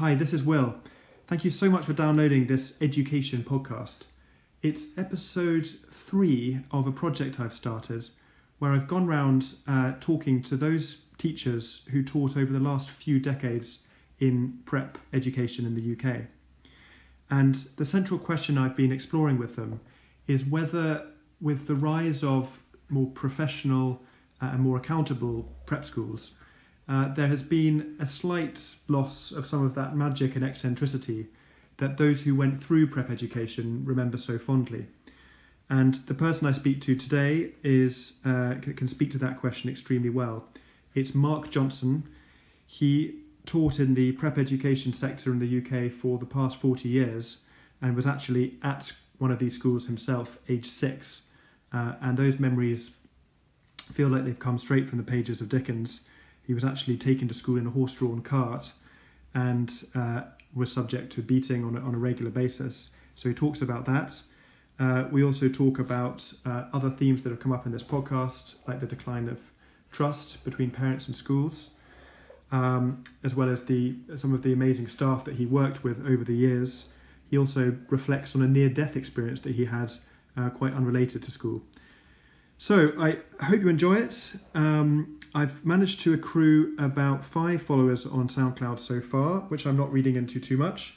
Hi, this is Will. Thank you so much for downloading this education podcast. It's episode 3 of a project I've started where I've gone round talking to those teachers who taught over the last few decades in prep education in the UK. And the central question I've been exploring with them is whether, with the rise of more professional and more accountable prep schools, there has been a slight loss of some of that magic and eccentricity that those who went through prep education remember so fondly. And the person I speak to today can speak to that question extremely well. It's Mark Johnson. He taught in the prep education sector in the UK for the past 40 years and was actually at one of these schools himself, age 6. And those memories feel like they've come straight from the pages of Dickens. He was actually taken to school in a horse-drawn cart and was subject to beating on a regular basis. So he talks about that. We also talk about other themes that have come up in this podcast, like the decline of trust between parents and schools, as well as some of the amazing staff that he worked with over the years. He also reflects on a near-death experience that he had quite unrelated to school. So I hope you enjoy it. I've managed to accrue about 5 followers on SoundCloud so far, which I'm not reading into too much.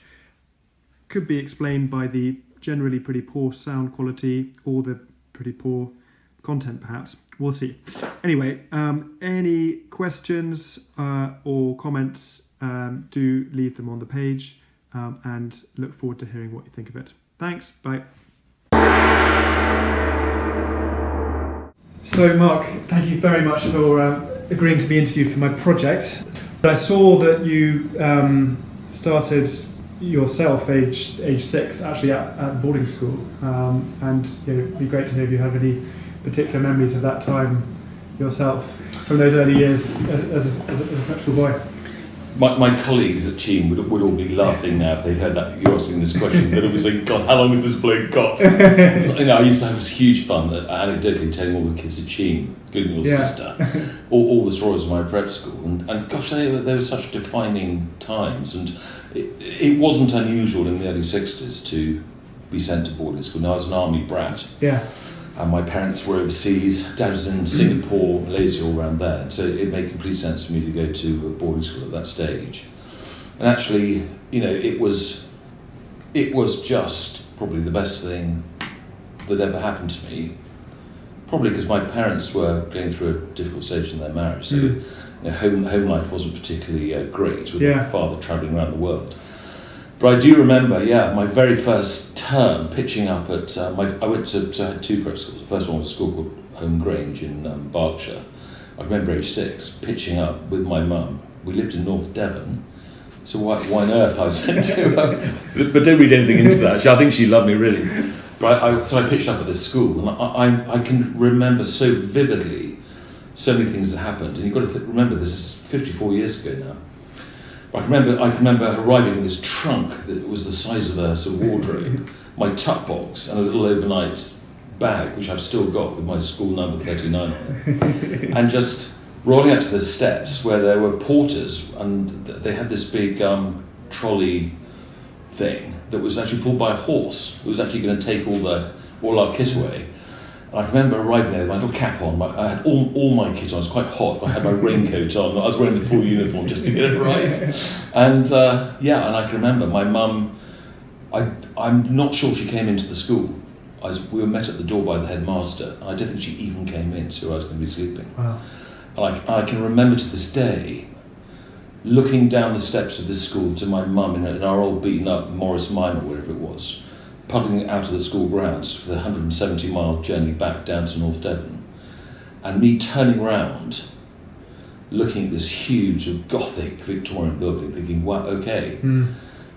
Could be explained by the generally pretty poor sound quality or the pretty poor content, perhaps. We'll see. Anyway, any questions or comments, do leave them on the page, and look forward to hearing what you think of it. Thanks. Bye. So, Mark, thank you very much for agreeing to be interviewed for my project. I saw that you started yourself age 6, actually at boarding school, and it'd be great to hear if you have any particular memories of that time yourself from those early years as a prep school boy. My colleagues at Cheam would all be laughing now if they heard that you're asking this question. But it was like, God, how long has this bloke got? I used to have this huge fun anecdotally telling all the kids at Cheam, including your sister, all the stories of my prep school. And gosh, they were such defining times. And it wasn't unusual in the early 60s to be sent to boarding school. Now, I was an army brat. Yeah. And my parents were overseas. Dad was in Singapore, Malaysia, all around there. So it made complete sense for me to go to a boarding school at that stage. And actually, it was just probably the best thing that ever happened to me. Probably because my parents were going through a difficult stage in their marriage. So home life wasn't particularly great with my father travelling around the world. But I do remember, my very first term pitching up at I went to 2 prep schools. The first one was a school called Home Grange in Berkshire. I remember age 6 pitching up with my mum. We lived in North Devon, so why on earth I was sent to her? But don't read anything into that. I think she loved me really. But so I pitched up at this school, and I can remember so vividly so many things that happened. And you've got to remember, this is 54 years ago now. I can remember arriving with this trunk that was the size of a sort of wardrobe, my tuck box, and a little overnight bag, which I've still got with my school number 39 on it, and just rolling up to the steps where there were porters, and they had this big trolley thing that was actually pulled by a horse. It was actually going to take all our kit away. I remember arriving there with my little cap on. I had all my kit on. It was quite hot. I had my raincoat on. I was wearing the full uniform just to get it right. And and I can remember my mum. I'm not sure she came into the school. We were met at the door by the headmaster, and I don't think she even came in, so I was going to be sleeping. Wow. And I can remember to this day looking down the steps of this school to my mum in our old beaten up Morris Minor, wherever it was, puddling out of the school grounds for the 170-mile journey back down to North Devon, and me turning round, looking at this huge Gothic Victorian building, thinking, "Wow, okay,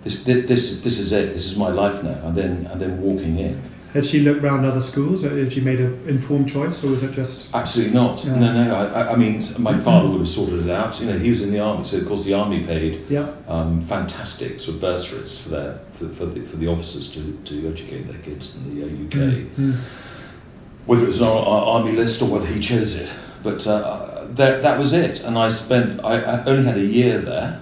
this is it. This is my life now." And then walking in. Had she looked round other schools? Had she made an informed choice, or was it just... Absolutely not. No. I mean, my father would have sorted it out. He was in the army, so of course the army paid fantastic sort of bursaries for the officers to educate their kids in the UK. Whether it was on our army list or whether he chose it, but that was it. And I only had a year there,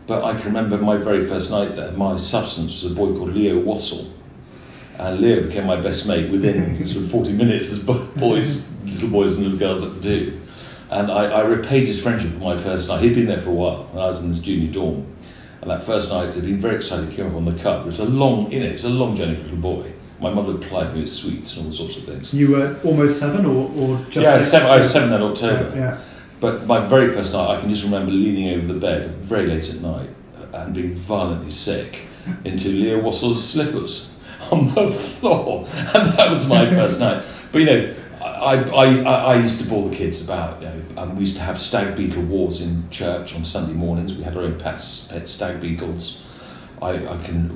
But I can remember my very first night there, my substance was a boy called Leo Wassell. And Leo became my best mate within sort of 40 minutes, as little boys and little girls that do. And I repaid his friendship on my first night. He'd been there for a while, and I was in this junior dorm. And that first night, he'd been very excited, came up on the cut. It was a long journey for a little boy. My mother plied me with sweets and all sorts of things. You were almost 7 or just Yeah, 6? I was 7 that October. Yeah. But my very first night, I can just remember leaning over the bed very late at night and being violently sick into Leo Wassell's slippers on the floor. And that was my first night. But, you know, I used to bore the kids about, we used to have stag beetle wars in church on Sunday mornings. We had our own pet stag beetles.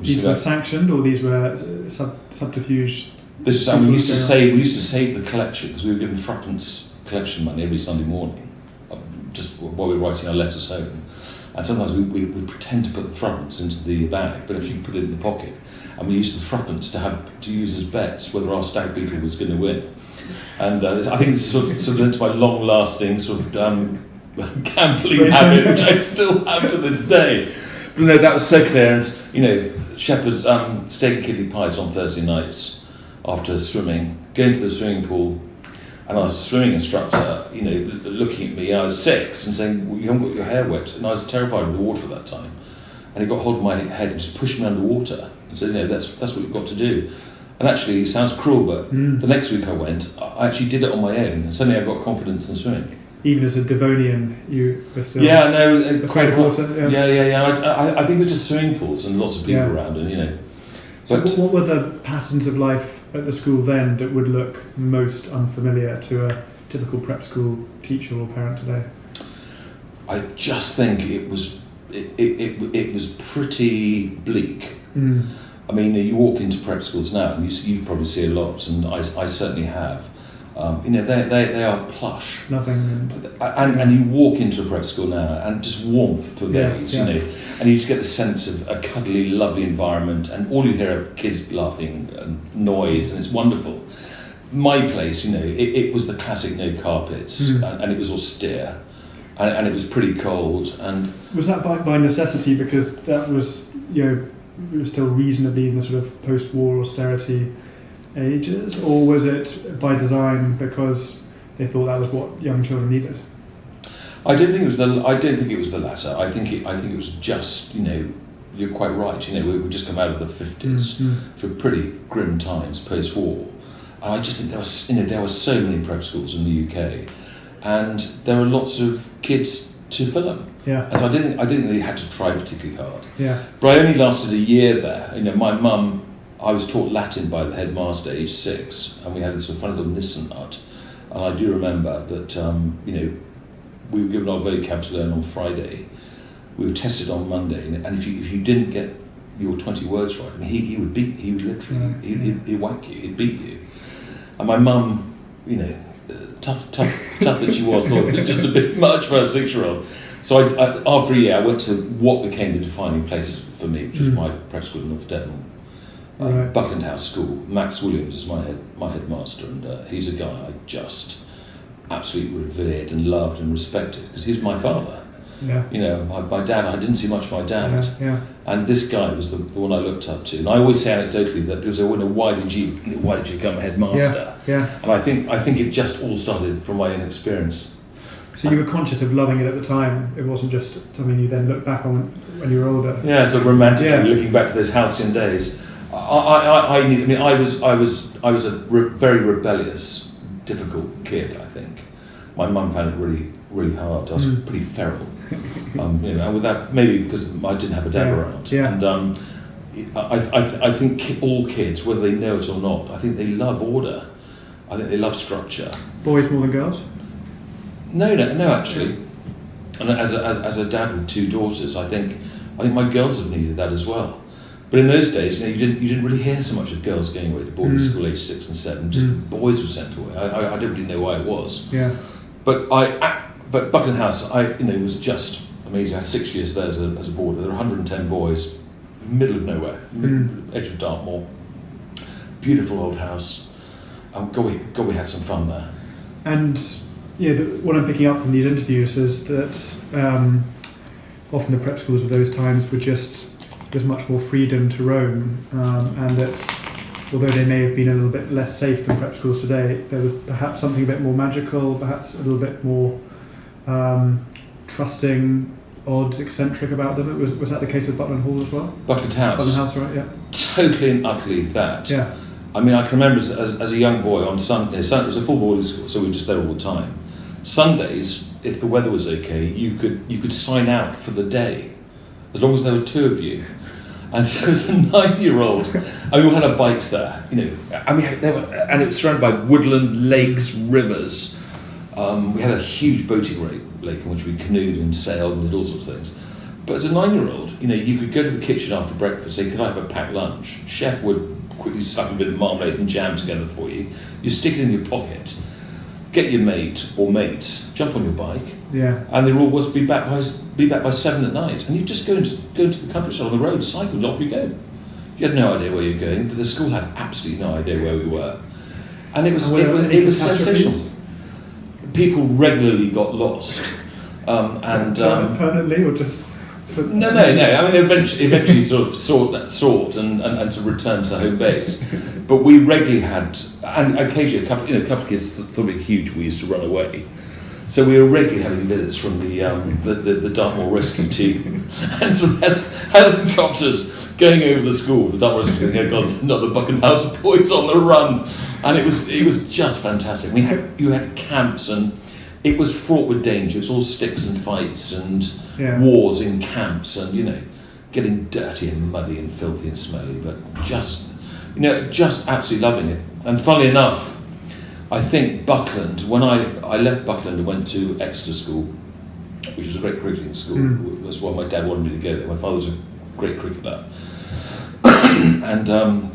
These were sanctioned, or these were subterfuge? This was, we used to save the collection, because we were given threepence collection money every Sunday morning, just while we were writing our letters home. And sometimes we would pretend to put the threepence into the bag, but actually put it in the pocket. And we used the threepence to use as bets whether our stag beetle was going to win. And I think it's sort of led to my long-lasting sort of gambling habit, which I still have to this day. But no, that was so clear. And Shepherd's steak and kidney pies on Thursday nights after swimming, going to the swimming pool, and our swimming instructor, looking at me. I was 6 and saying, "Well, you haven't got your hair wet," and I was terrified of the water at that time. And he got hold of my head and just pushed me underwater and said, "That's what you've got to do." And actually, it sounds cruel, but the next week I went, I actually did it on my own, and suddenly I got confidence in swimming. Even as a Devonian, you were still afraid of water? Yeah. I think it was just swimming pools and lots of people around, and So what were the patterns of life at the school then that would look most unfamiliar to a typical prep school teacher or parent today? I just think it was pretty bleak. I mean, you walk into prep schools now, and you probably see a lot, and I certainly have. They are plush. Nothing. And you walk into a prep school now, and just warmth pervades, and you just get the sense of a cuddly, lovely environment, and all you hear are kids laughing and noise, and it's wonderful. My place, it was the classic no carpets, and it was austere, and it was pretty cold. And was that by necessity, because that was, we were still reasonably in the sort of post-war austerity ages, or was it by design because they thought that was what young children needed? I don't think it was the latter. I think it was just, you're quite right. We just come out of the 50s for pretty grim times post-war, and I just think there were so many prep schools in the UK, and there were lots of kids to fill them. Yeah. And so I didn't think they had to try particularly hard. Yeah. But I only lasted a year there. My mum, I was taught Latin by the headmaster aged 6, and we had this funny little Nissan hut. And I do remember that, we were given our vocab to learn on Friday. We were tested on Monday, and if you didn't get your 20 words right, he would literally, he'd whack you, he'd beat you. And my mum, tough that she was, thought it was just a bit much for a 6-year-old. So after a year, I went to what became the defining place for me, which was my prep school in North Devon, Buckland House School. Max Williams is my headmaster, and he's a guy I just absolutely revered and loved and respected, because he was my father. Yeah. My dad, I didn't see much of my dad. Yeah. And this guy was the one I looked up to. And I always say anecdotally that people say, why did you become headmaster? Yeah. And I think it just all started from my own experience. So you were conscious of loving it at the time. It wasn't just something you then look back on when you were older. Yeah, so romantically looking back to those halcyon days. I was a very rebellious, difficult kid. I think my mum found it really, really hard. I was pretty feral. With that, maybe because I didn't have a dad around. Yeah. And I think all kids, whether they know it or not, I think they love order. I think they love structure. Boys more than girls? No, actually. And as a dad with 2 daughters, I think my girls have needed that as well. But in those days, you didn't really hear so much of girls going away to boarding school aged 6 and 7. Just boys were sent away. I don't really know why it was. Yeah. But Buckland House, was just amazing. I had 6 years there as a boarder. There were 110 boys, middle of nowhere, edge of Dartmoor. Beautiful old house. God, we had some fun there. And what I'm picking up from these interviews is that often the prep schools of those times were just there's much more freedom to roam, and that although they may have been a little bit less safe than prep schools today, there was perhaps something a bit more magical, perhaps a little bit more trusting, odd, eccentric about them. Was that the case with Butland Hall as well? Butland House. Butland House, right? Yeah. Totally and utterly that. Yeah. I mean, I can remember as a young boy on Sundays, it was a full boarding school, so we were just there all the time. Sundays, if the weather was okay, you could sign out for the day, as long as there were two of you. And so as a 9-year-old, I mean, we had our bikes there, you know. I mean, and it was surrounded by woodland, lakes, rivers. We had a huge boating lake in which we canoed and sailed and did all sorts of things. But as a 9-year-old, you know, you could go to the kitchen after breakfast, say, "Could I have a packed lunch?" Chef would quickly slap a bit of marmalade and jam together for you. You stick it in your pocket, get your mate or mates, jump on your bike, and they'd always be back by 7 at night. And you just go into the countryside on the road, cycle, and off you go. You had no idea where you were going. The school had absolutely no idea where we were, and it was sensational. People regularly got lost, and permanently or just. No. I mean, they eventually sort of sought and to return to home base. But we regularly had, and occasionally a couple of kids thought it huge we used to run away. So we were regularly having visits from the Dartmoor Rescue Team and some helicopters going over the school. The Dartmoor Rescue Team had got another Buckingham House boys on the run, and it was just fantastic. You had camps, and it was fraught with danger. It was all sticks and fights and wars in camps, and you know, getting dirty and muddy and filthy and smelly, but just absolutely loving it. And funnily enough, I think Buckland, when I left Buckland and went to Exeter School, which was a great cricketing school, was why my dad wanted me to go there. My father was a great cricketer. And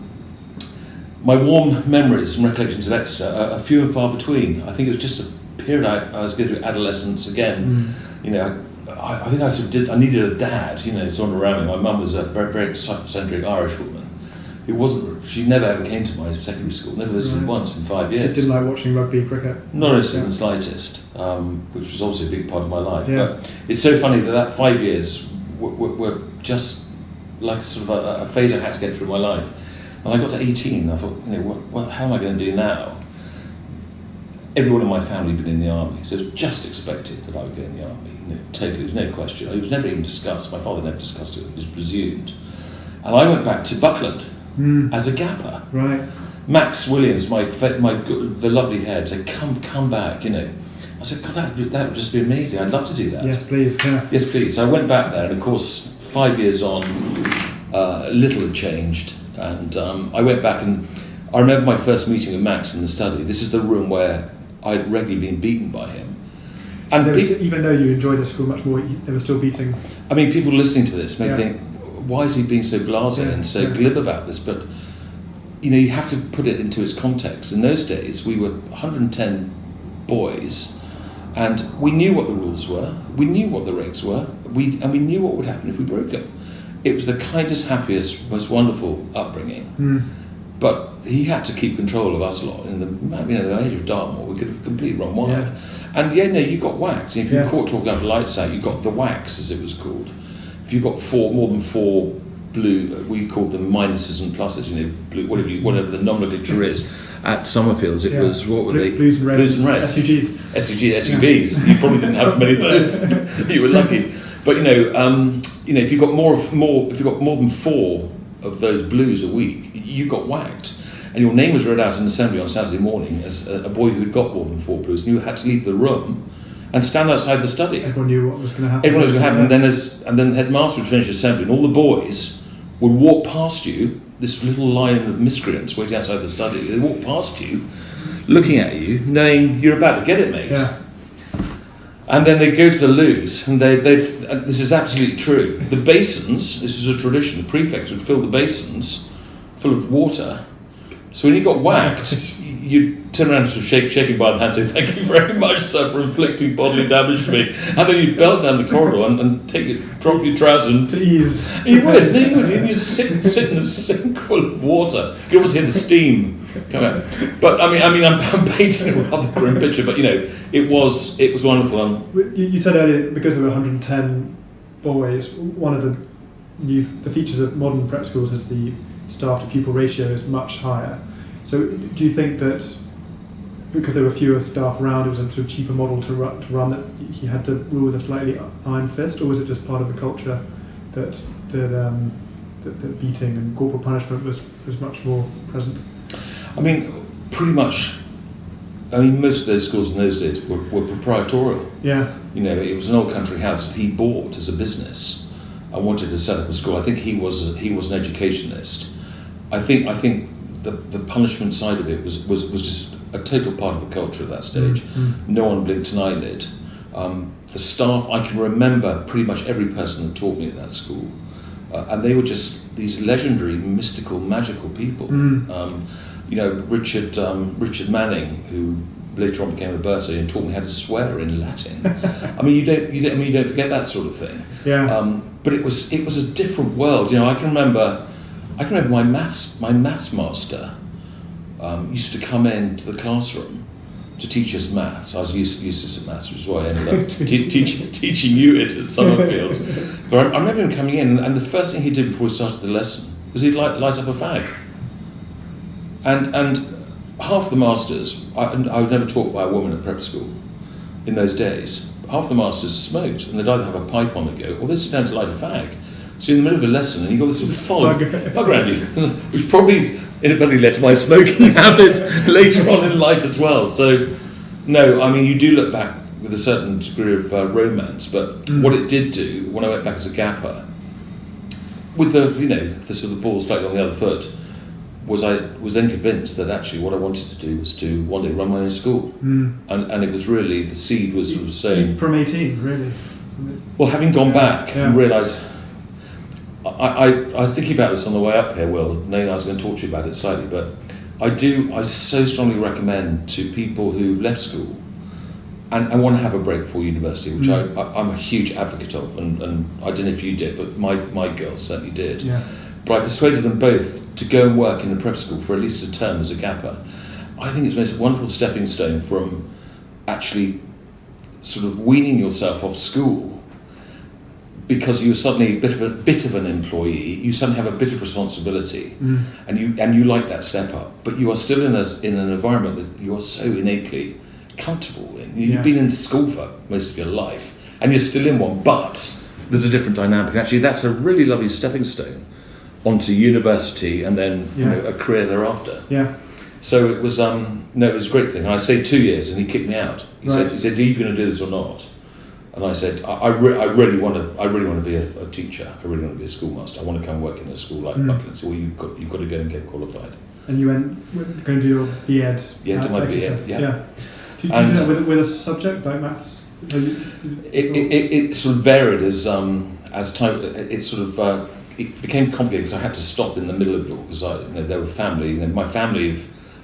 my warm memories and recollections of Exeter are few and far between. I think it was just a period I was going through adolescence again. You know, I think I needed a dad, you know, someone around me. My mum was a very, very eccentric Irish woman. She never ever came to my secondary school, never visited once in 5 years. She didn't like watching rugby cricket? Not in the slightest, which was obviously a big part of my life. But it's so funny that 5 years were just like sort of a phase I had to get through my life. And I got to 18, I thought, you know, how am I going to do now? Everyone in my family had been in the army, so it was just expected that I would go in the army. You know, totally, there was no question. It was never even discussed. My father never discussed it. It was presumed. And I went back to Buckland as a gapper. Right. Max Williams, the lovely head, said, "Come back." You know, I said, "God, that would just be amazing. I'd love to do that." Yes, please. Yeah. Yes, please. So I went back there, and of course, 5 years on, little had changed, and I went back, and I remember my first meeting with Max in the study. This is the room where I'd regularly been beaten by him. And even though you enjoyed the school much more, they were still beating. I mean, people listening to this may think, why is he being so blasé and so glib about this? But, you know, you have to put it into its context. In those days, we were 110 boys, and we knew what the rules were, we knew what the regs were, we knew what would happen if we broke them. It was the kindest, happiest, most wonderful upbringing. But he had to keep control of us lot. In the age of Dartmoor, we could have completely run wild. And you got whacked. If you caught talking after lights out, you got the wax, as it was called. If you got more than four blue, we called them minuses and pluses, you know, blue, whatever the nomenclature is. At Summerfields, it was, what were they? Blues and reds. SUVs. You probably didn't have many of those. You were lucky. But if you got more than four of those blues a week, you got whacked. And your name was read out in assembly on Saturday morning as a boy who had got more than 4 blues, and you had to leave the room and stand outside the study. Everyone knew what was going to happen. Everyone was going to happen. And then the headmaster would finish assembly, and all the boys would walk past you, this little line of miscreants waiting outside the study. They'd walk past you, looking at you, knowing you're about to get it, mate. Yeah. And then they'd go to the loos, and this is absolutely true. The basins, this is a tradition, the prefects would fill the basins full of water. So when you got whacked, you'd turn around and sort of shake by the hand and say, "Thank you very much, sir, for inflicting bodily damage to me." And then you'd belt down the corridor and drop your trousers and... To ease. You would. You'd sit in the sink full of water. You could almost hear the steam come out. But I'm painting a rather grim picture, but it was wonderful. You said earlier, because there were 110 always one of the features of modern prep schools is the staff to pupil ratio is much higher. So do you think that because there were fewer staff around, it was a sort of cheaper model to run, that he had to rule with a slightly iron fist, or was it just part of the culture that beating and corporal punishment was much more present? I mean, pretty much. I mean, most of those schools in those days were proprietorial. Yeah. You know, it was an old country house that he bought as a business and wanted to set up a school. I think he was an educationist. I think the punishment side of it was just a total part of the culture at that stage. Mm-hmm. No one blinked an eyelid. The staff, I can remember pretty much every person that taught me at that school, and they were just these legendary, mystical, magical people. You know, Richard Manning, who later on became a bursar and taught me how to swear in Latin. I mean, you don't forget that sort of thing. Yeah. But it was a different world. You know, I can remember my maths master used to come into the classroom to teach us maths. I was useless at maths, which is why I ended up teaching you it at Summerfields. But I remember him coming in, and the first thing he did before he started the lesson was he'd light up a fag. And half the masters, I was never taught by a woman at prep school in those days. Half the masters smoked, and they'd either have a pipe on the go or they'd sit down to light a fag. So in the middle of a lesson, and you got this sort of fog around you, which probably inadvertently led to my smoking habit later on in life as well. So, no, I mean, you do look back with a certain degree of romance, but what it did do when I went back as a gapper, with the sort of ball slightly on the other foot, was I was then convinced that actually what I wanted to do was to one day run my own school, and it was really, the seed was sort of saying from 18, really. Well, having gone back and realised, I was thinking about this on the way up here, Will, knowing I was going to talk to you about it slightly, but I so strongly recommend to people who left school and want to have a break before university, which I'm a huge advocate of, and I don't know if you did, but my girls certainly did. Yeah. But I persuaded them both to go and work in a prep school for at least a term as a gapper. I think it's the most wonderful stepping stone from actually sort of weaning yourself off school, because you're suddenly a bit of an employee. You suddenly have a bit of responsibility, and you like that step up. But you are still in an environment that you are so innately comfortable in. You've been in school for most of your life, and you're still in one. But there's a different dynamic. And actually, that's a really lovely stepping stone onto university, and then a career thereafter. Yeah. So it was it was a great thing. And I stayed 2 years, and he kicked me out. He said, "Are you going to do this or not?" And I said, I really want to be a teacher. I really want to be a schoolmaster. I want to come work in a school like Buckland. So, well, you've got to go and get qualified. And you went going to do your B.Ed. Yeah, do my B.Ed. Yeah. Did you do that with a subject like maths? It sort of varied as time. It sort of it became complicated because I had to stop in the middle of it all, because there were family. My family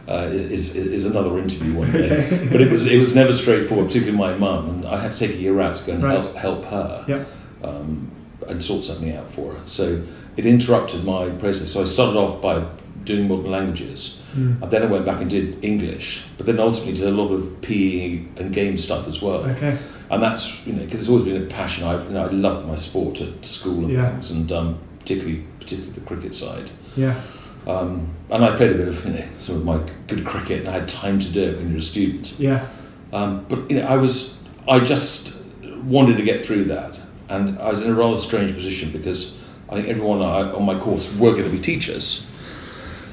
is another interview one day. Okay. But it was never straightforward, particularly my mum, and I had to take a year out to go and help her and sort something out for her. So it interrupted my process. So I started off by doing modern languages, and then I went back and did English, but then ultimately did a lot of PE and game stuff as well. Okay. And that's because it's always been a passion. I loved my sport at school and things, and particularly the cricket side. Yeah. And I played a bit of some of my good cricket, and I had time to do it when you're a student. Yeah. But I just wanted to get through that, and I was in a rather strange position because I think everyone on my course were going to be teachers,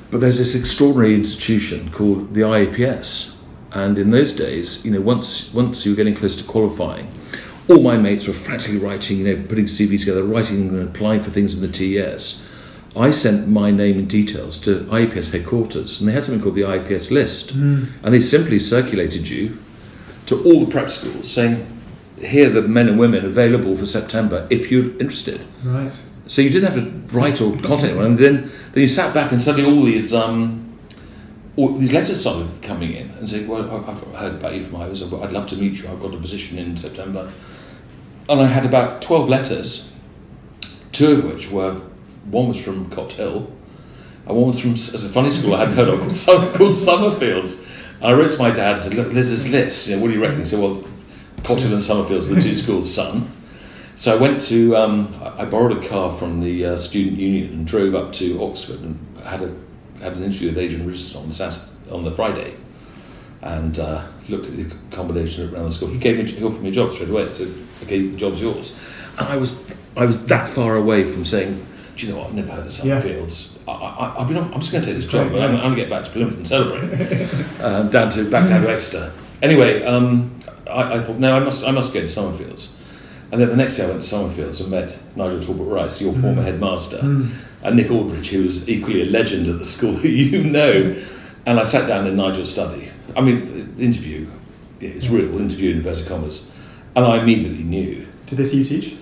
but there's this extraordinary institution called the IAPS, and in those days, once you were getting close to qualifying, all my mates were frantically writing, putting CVs together, writing and applying for things in the TES. I sent my name and details to IAPS headquarters, and they had something called the IAPS list, and they simply circulated you to all the prep schools saying, here are the men and women available for September if you're interested. Right. So you didn't have to write or contact anyone, and then you sat back and suddenly all these letters started coming in and saying, well, I've heard about you from Iowa, I'd love to meet you, I've got a position in September. And I had about 12 letters, 2 of which were, one was from Cott Hill, and one was from a funny school I hadn't heard of called Summerfields. And I wrote to my dad, look, there's this list, what do you reckon? He said, well, Cott Hill and Summerfields were the 2 schools, son. So I went to, I borrowed a car from the student union and drove up to Oxford and had an interview with Adrian Richardson on the Friday, and looked at the accommodation around the school. He offered me a job straight away. So okay, the job's yours. And I was that far away from saying, do you know what? I've never heard of Summerfields. I'm just going to take this job, but I'm going to get back to Plymouth and celebrate. back down to Exeter. Anyway, I thought, no, I must go to Summerfields. And then the next day I went to Summerfields and met Nigel Talbot-Rice, your former headmaster, and Nick Aldridge, who was equally a legend at the school, who you know. And I sat down in Nigel's study. I mean, the interview, it's real, interview in inverted commas. And I immediately knew. Did they see you teach?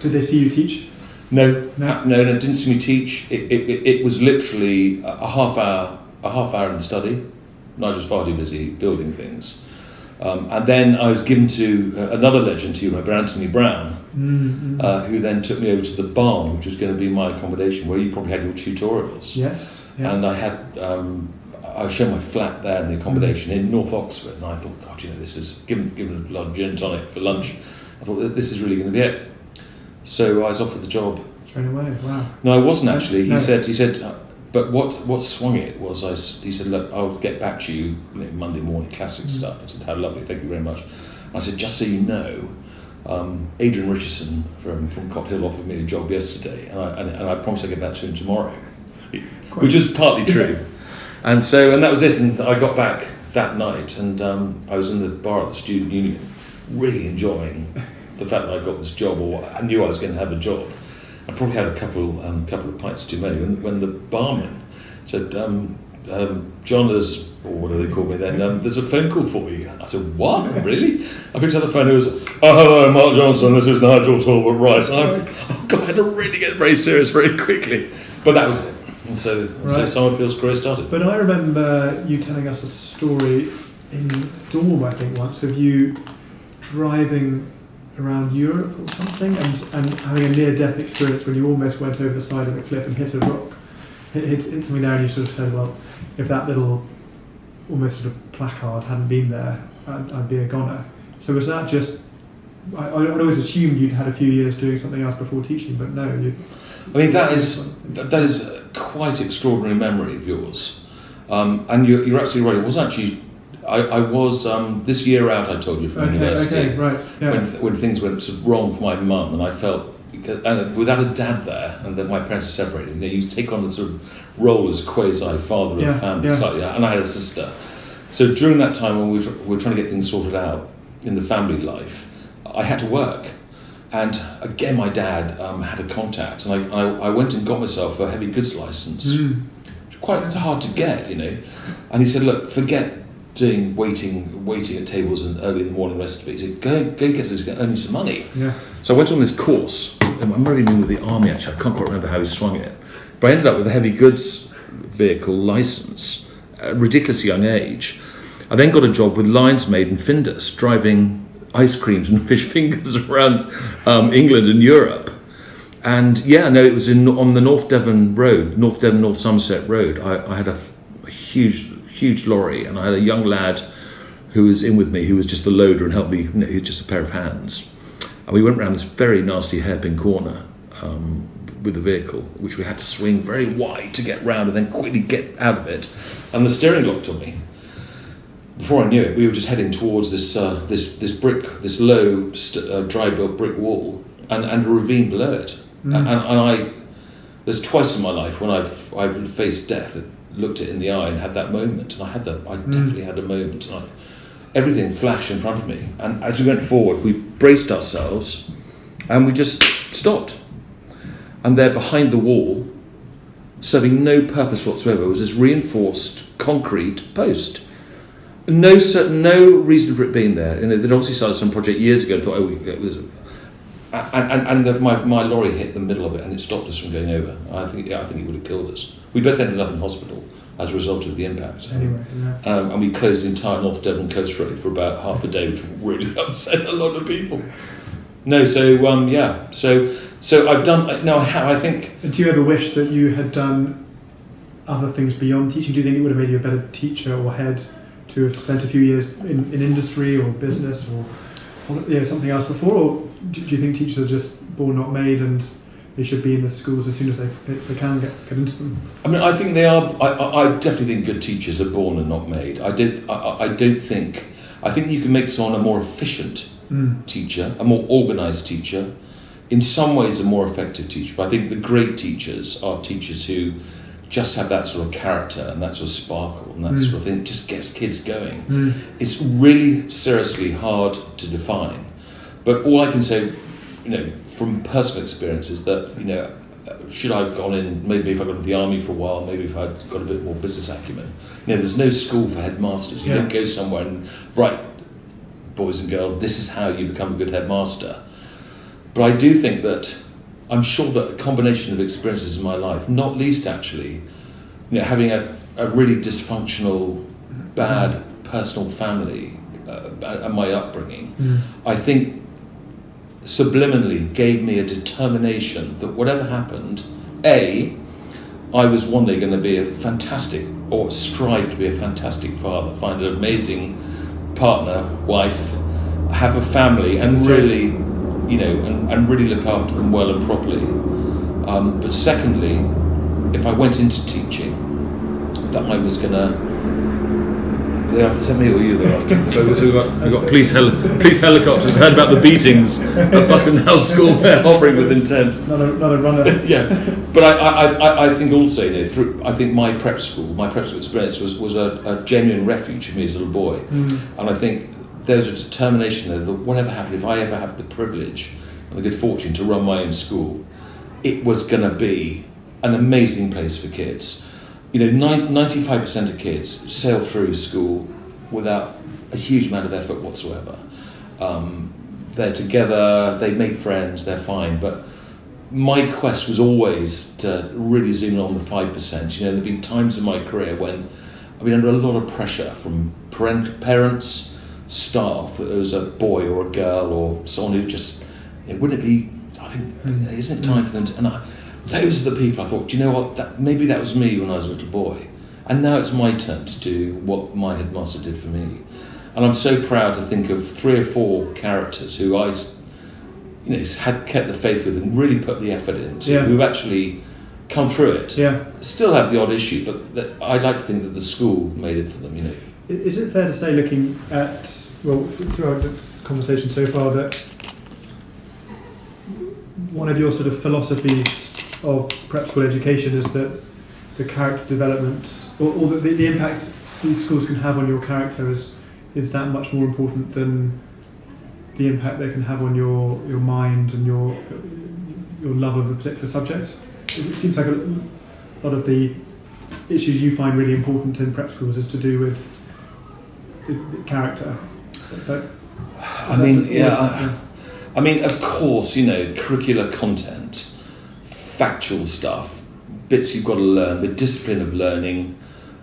Did they see you teach? No, didn't see me teach. It was literally a half hour in study. Nigel's far too busy building things. And then I was given to another legend, you remember, Anthony Brown, who then took me over to the barn, which was going to be my accommodation, where you probably had your tutorials. Yes. Yeah. And I was shown my flat there in the accommodation in North Oxford, and I thought, God, this is, given a lot of gin and tonic for lunch, I thought that this is really going to be it. So I was offered the job. Straight away, wow. No, I wasn't actually. He said, but what swung it was, he said, look, I'll get back to you, Monday morning, classic stuff. I said, how lovely, thank you very much. And I said, just so you know, Adrian Richardson from Cott Hill offered me a job yesterday, and I promised I'd get back to him tomorrow, which was partly true. And that was it, and I got back that night, and I was in the bar at the student union, really enjoying the fact that I got this job, or I knew I was going to have a job. I probably had a couple of pints too many when the barman said, John, or whatever they called me then, there's a phone call for you. I said, what? Really? I picked up the phone, it was, hello, Mark Johnson, this is Nigel Talbot-Rice. And I had to really get very serious very quickly. But that was it. And so Summerfield's career started. But I remember you telling us a story in Dorm, I think, once, of you driving around Europe or something, and having a near-death experience when you almost went over the side of a cliff and hit a rock. Hit something there, and you sort of said, well, if that little almost sort of placard hadn't been there, I'd be a goner. So was that just... I'd always assumed you'd had a few years doing something else before teaching, but no. I mean, that is quite extraordinary memory of yours. And you're absolutely right. It wasn't actually... I was, this year out, I told you, from university, when things went sort of wrong for my mum, and I felt, and without a dad there, and then my parents are separated, you take on the sort of role as quasi-father of the family, slightly, and I had a sister. So during that time when we were trying to get things sorted out in the family life, I had to work. And again, my dad had a contact, and I went and got myself a heavy goods licence, which was quite hard to get, And he said, look, forget doing waiting at tables and early in the morning, rest of it. He said, go and get something to earn you some money. Yeah. So I went on this course. I'm very new with the army, actually. I can't quite remember how he swung it. But I ended up with a heavy goods vehicle licence at a ridiculously young age. I then got a job with Lions Made in Findus, driving ice creams and fish fingers around England and Europe. And it was on the North Devon Road, North Somerset Road. I had a huge lorry, and I had a young lad who was in with me, who was just the loader and helped me. He was just a pair of hands, and we went around this very nasty hairpin corner with the vehicle, which we had to swing very wide to get round and then quickly get out of it, and the steering locked on me. Before I knew it, we were just heading towards this low dry built brick wall and a ravine below it, and there's twice in my life when I've faced death, looked it in the eye and had that moment, and I definitely had a moment, and everything flashed in front of me, and as we went forward we braced ourselves and we just stopped, and there behind the wall, serving no purpose whatsoever, was this reinforced concrete post. No reason for it being there, and they'd obviously started some project years ago and thought, it was, and my lorry hit the middle of it and it stopped us from going over. I think it would have killed us. We both ended up in hospital as a result of the impact. Anyway, and we closed the entire North Devon Coast Road for about half a day, which really upset a lot of people. No, so I've done. No, I think. And do you ever wish that you had done other things beyond teaching? Do you think it would have made you a better teacher or head to have spent a few years in industry or business or? something else before, or do you think teachers are just born not made and they should be in the schools as soon as they can get into them? I mean, I think they are. I definitely think good teachers are born and not made. I don't think. I think you can make someone a more efficient teacher, a more organised teacher, in some ways a more effective teacher. But I think the great teachers are teachers who just have that sort of character and that sort of sparkle and that sort of thing, just gets kids going. It's really seriously hard to define. But all I can say, from personal experience is that, should I have gone in, maybe if I got into the army for a while, maybe if I'd got a bit more business acumen. There's no school for headmasters. You don't go somewhere and, right, boys and girls, this is how you become a good headmaster. But I do think that, I'm sure that a combination of experiences in my life, not least actually, having a really dysfunctional, bad personal family and my upbringing, I think subliminally gave me a determination that whatever happened, I was one day going to be a fantastic, or strive to be a fantastic father, find an amazing partner, wife, have a family, and really, and really look after them well and properly. But secondly, if I went into teaching, that I was going to... Is that me or you they're after? So we've got police helicopters. We've heard about the beatings at Buckland House School. They're hovering with intent. Another runner. Yeah, but I think also, I think my prep school experience was a genuine refuge for me as a little boy, and I think there's a determination there that whatever happened, if I ever have the privilege and the good fortune to run my own school, it was going to be an amazing place for kids. 95% of kids sail through school without a huge amount of effort whatsoever. They're together, they make friends, they're fine. But my quest was always to really zoom in on the 5%. There have been times in my career when I've been under a lot of pressure from parents, staff, whether it was a boy or a girl or someone who just, wouldn't it be, I think, isn't it time for them to... Those are the people I thought, do you know what, maybe that was me when I was a little boy. And now it's my turn to do what my headmaster did for me. And I'm so proud to think of 3 or 4 characters who I had kept the faith with and really put the effort into, who've actually come through it. Yeah. Still have the odd issue, but I'd like to think that the school made it for them, Is it fair to say, looking at, throughout the conversation so far, that one of your sort of philosophies of prep school education is that the character development or the impact these schools can have on your character is that much more important than the impact they can have on your mind and your love of a particular subject? It seems like a lot of the issues you find really important in prep schools is to do with the character. I mean, of course, curricular content, factual stuff, bits you've got to learn, the discipline of learning,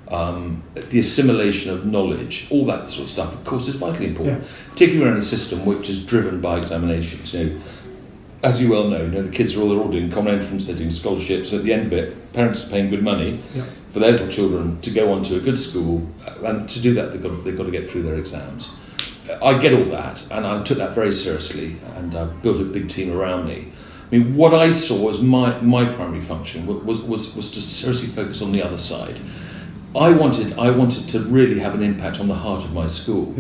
the assimilation of knowledge, all that sort of stuff, of course, is vitally important, particularly in a system which is driven by examinations. As you well know, the kids they're all doing common entrance, they're doing scholarships, and at the end of it, parents are paying good money for their little children to go on to a good school, and to do that, they've got to get through their exams. I get all that, and I took that very seriously, and I built a big team around me. I mean, what I saw as my primary function was to seriously focus on the other side. I wanted to really have an impact on the heart of my school,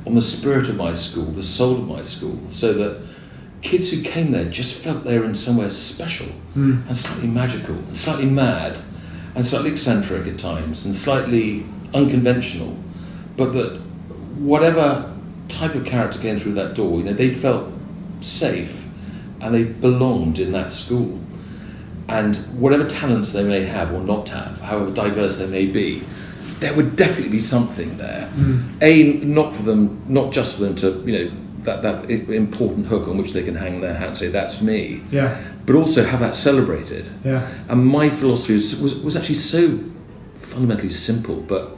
on the spirit of my school, the soul of my school, so that kids who came there just felt they were in somewhere special and slightly magical and slightly mad and slightly eccentric at times and slightly unconventional, but that whatever type of character came through that door, they felt safe and they belonged in that school. And whatever talents they may have or not have, however diverse they may be, there would definitely be something there. Not just for them to, that important hook on which they can hang their hat and say, that's me. But also have that celebrated. And my philosophy was actually so fundamentally simple, but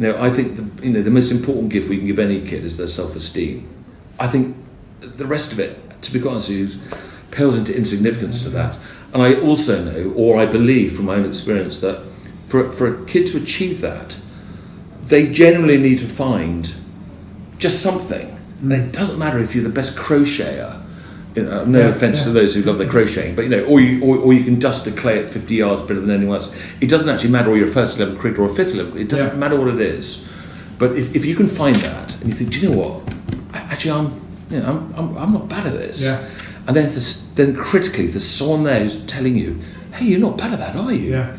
I think the most important gift we can give any kid is their self-esteem. I think the rest of it, to be quite honest with you, pales into insignificance to that. And I also know, or I believe from my own experience, that for a kid to achieve that, they generally need to find just something And it doesn't matter if you're the best crocheter. No offence to those who love their crocheting, but or you can dust a clay at 50 yards better than anyone else. It doesn't actually matter whether you're a first level cricketer or a fifth level. It doesn't matter what it is. But if you can find that and you think, do you know what? Actually, I'm not bad at this. Yeah. And then critically, there's someone there who's telling you, hey, you're not bad at that, are you? Yeah.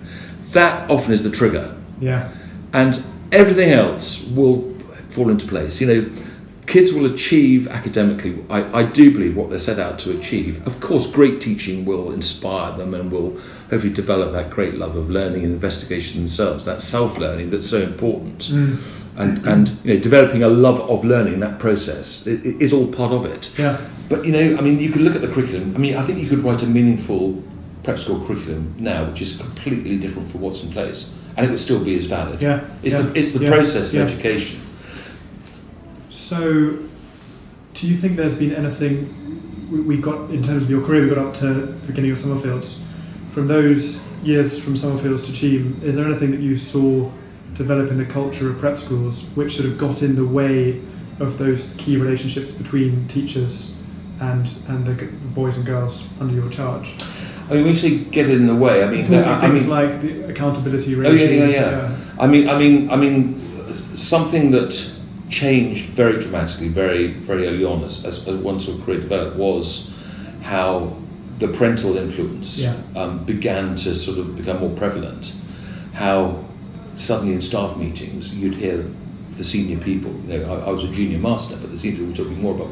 That often is the trigger. Yeah. And everything else will fall into place. Kids will achieve academically, I do believe, what they're set out to achieve. Of course, great teaching will inspire them and will hopefully develop that great love of learning and investigation themselves, that self-learning that's so important. And developing a love of learning, that process, is all part of it. Yeah. But, you could look at the curriculum. I think you could write a meaningful prep school curriculum now, which is completely different from what's in place, and it would still be as valid. Yeah. It's the process of education. So, do you think there's been anything we got in terms of your career? We got up to the beginning of Summerfields. From those years from Summerfields to Cheam, is there anything that you saw develop in the culture of prep schools which sort of got in the way of those key relationships between teachers and the boys and girls under your charge? When you say get it in the way, things like the accountability regimes. I mean, something that changed very dramatically, very, very early on as one sort of career developed was how the parental influence began to sort of become more prevalent. How suddenly in staff meetings you'd hear the senior people. I was a junior master, but the senior people were talking more about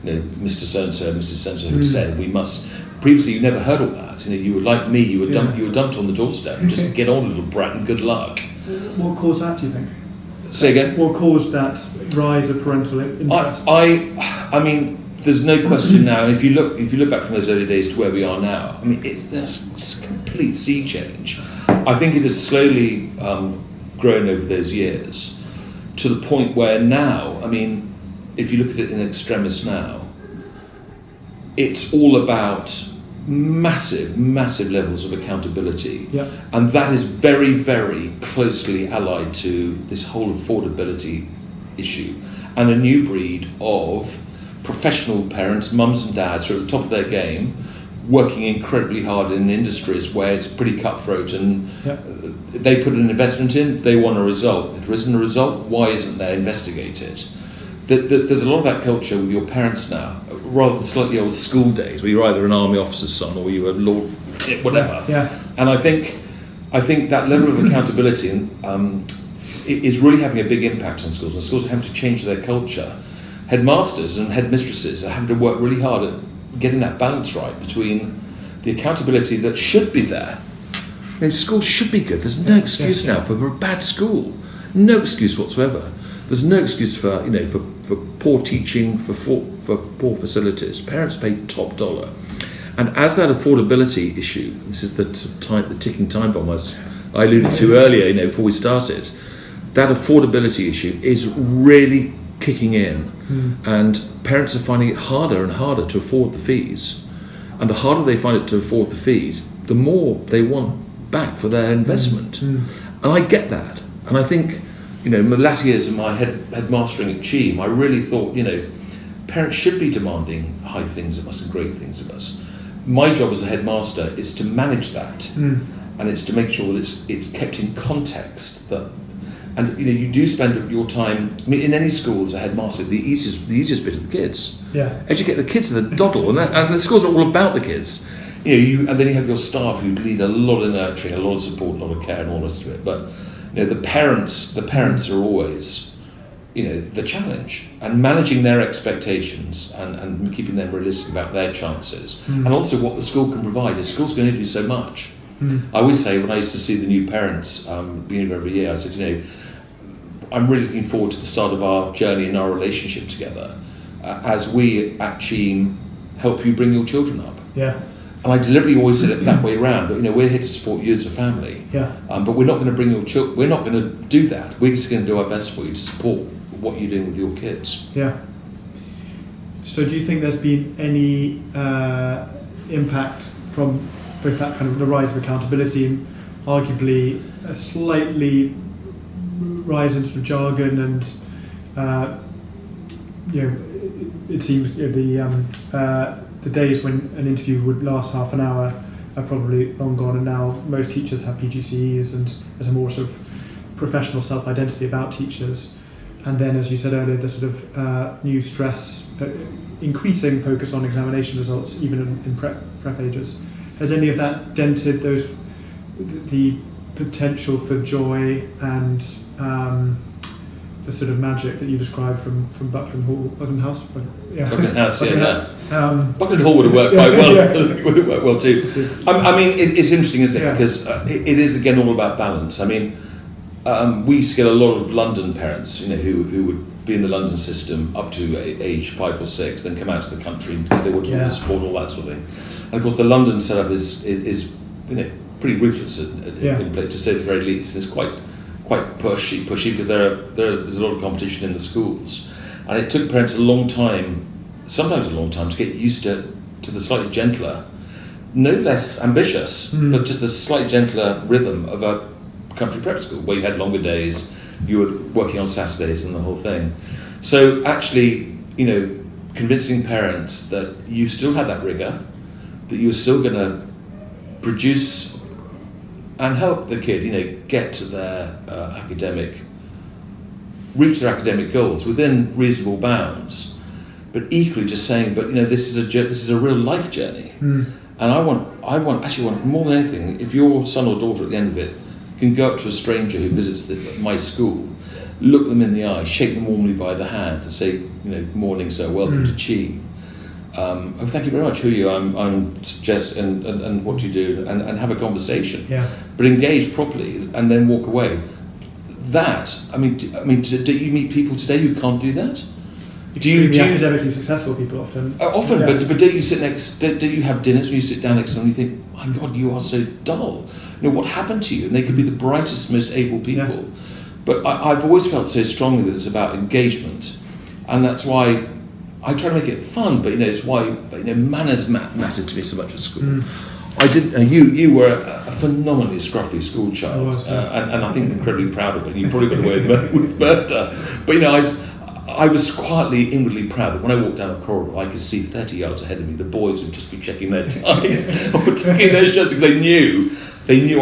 Mr. So-and-so, Mrs. So-and-so who said we must. Previously, you never heard all that. You were like me. You were dumped on the doorstep. Just get on, little brat, and good luck. What caused that, do you think? Say again? What caused that rise of parental interest? I mean, there's no question now. If you look back from those early days to where we are now, there's a complete sea change. I think it has slowly grown over those years to the point where now, if you look at it in extremis now, it's all about massive levels of accountability, and that is very, very closely allied to this whole affordability issue and a new breed of professional parents, mums and dads who are at the top of their game, working incredibly hard in industries where it's pretty cutthroat, and they put an investment in, they want a result. If there isn't a result, why isn't there investigated? There's a lot of that culture with your parents now, rather than slightly old school days, where you're either an army officer's son or you were lord, whatever. And I think that level of accountability is really having a big impact on schools, and schools are having to change their culture. Headmasters and headmistresses are having to work really hard at getting that balance right between the accountability that should be there. Schools should be good. There's no excuse now for a bad school. No excuse whatsoever. There's no excuse for poor teaching, for poor facilities. Parents pay top dollar, and as that affordability issue, this is the ticking time bomb I alluded to earlier. Before we started, that affordability issue is really kicking in, and parents are finding it harder and harder to afford the fees, and the harder they find it to afford the fees, the more they want back for their investment. And I get that, and I think. In the latter years of my headmastering at Cheam, I really thought, parents should be demanding high things of us and great things of us. My job as a headmaster is to manage that, and it's to make sure that it's kept in context. You do spend your time. In any school as a headmaster, the easiest bit of the kids. Educate the kids in the doddle, and the schools are all about the kids. And then you have your staff who lead a lot of nurturing, a lot of support, a lot of care, and all the rest of it. But the parents are always, the challenge, and managing their expectations and keeping them realistic about their chances, and also what the school can provide. The school's going to do so much. I always say, when I used to see the new parents beginning of every year, I said, I'm really looking forward to the start of our journey and our relationship together as we at Cheam help you bring your children up. And I deliberately always said it that way around. But we're here to support you as a family. But we're not going to bring your children. We're not going to do that. We're just going to do our best for you to support what you're doing with your kids. So, do you think there's been any impact from both that kind of the rise of accountability and arguably a slightly rise into the jargon and it seems the days when an interview would last half an hour are probably long gone, and now most teachers have PGCEs, and there's a more sort of professional self-identity about teachers. And then, as you said earlier, the sort of new stress, increasing focus on examination results, even in prep ages. Has any of that dented the potential for joy and the sort of magic that you described from Buckingham House? Buckingham House, Buckingham Hall would have worked quite well. Would have worked well too. I mean, it's interesting, isn't it? Because it is again all about balance. I mean, we used to get a lot of London parents, who would be in the London system up to age 5 or 6, then come out to the country because they want to support all that sort of thing. And of course, the London setup is pretty ruthless to say the very least. It's quite pushy because there's a lot of competition in the schools, and it took parents sometimes a long time, to get used to the slightly gentler, no less ambitious, but just the slightly gentler rhythm of a country prep school where you had longer days, you were working on Saturdays and the whole thing. So actually, convincing parents that you still had that rigour, that you were still going to produce and help the kid, get to their reach their academic goals within reasonable bounds, but equally just saying, but this is a real life journey, and I want more than anything, if your son or daughter at the end of it can go up to a stranger who visits my school, look them in the eye, shake them warmly by the hand, and say, morning sir, welcome to Cheam. Thank you very much. Who are you? I'm Jess, and what do you do? And have a conversation. Yeah. But engage properly, and then walk away. That I mean, do you meet people today who can't do that? Do you academically successful people often? Often, but do you sit next? Do you have dinners when you sit down next to them and you think, my God, you are so dull? What happened to you? And they could be the brightest, most able people. Yeah. But I've always felt so strongly that it's about engagement, and that's why I try to make it fun, but it's why manners mattered to me so much at school. I did. You were a phenomenally scruffy school child, and I think incredibly proud of it. You probably got away with murder, but I was quietly, inwardly proud that when I walked down a corridor, I could see 30 yards ahead of me. The boys would just be checking their ties or taking their shirts because they knew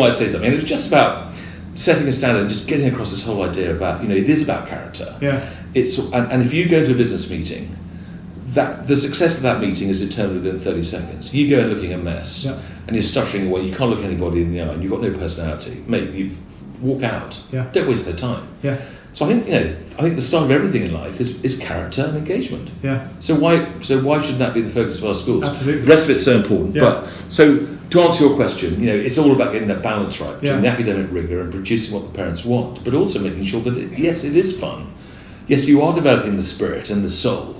I'd say something. And it was just about setting a standard and just getting across this whole idea about it is about character. Yeah. And if you go to a business meeting, that the success of that meeting is determined within 30 seconds. You go in looking a mess, and you're stuttering away, you can't look anybody in the eye, and you've got no personality. Mate, you walk out. Yeah. Don't waste their time. Yeah. So I think the start of everything in life is character and engagement. Yeah. So why should that be the focus of our schools? Absolutely. The rest of it's so important. Yeah. But so to answer your question, it's all about getting that balance right between the academic rigour and producing what the parents want, but also making sure that it is fun. Yes, you are developing the spirit and the soul.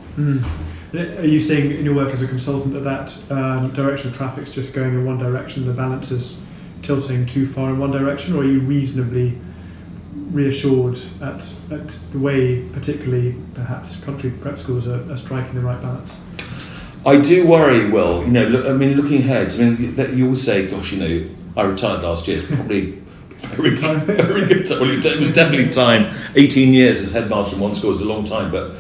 Are you seeing in your work as a consultant that direction of traffic's just going in one direction, the balance is tilting too far in one direction, or are you reasonably reassured at the way, particularly perhaps country prep schools are striking the right balance? I do worry, Will. Looking ahead, that you always say, gosh, I retired last year. It's probably very good time. Well, it was definitely time. 18 years as headmaster in one school is a long time, but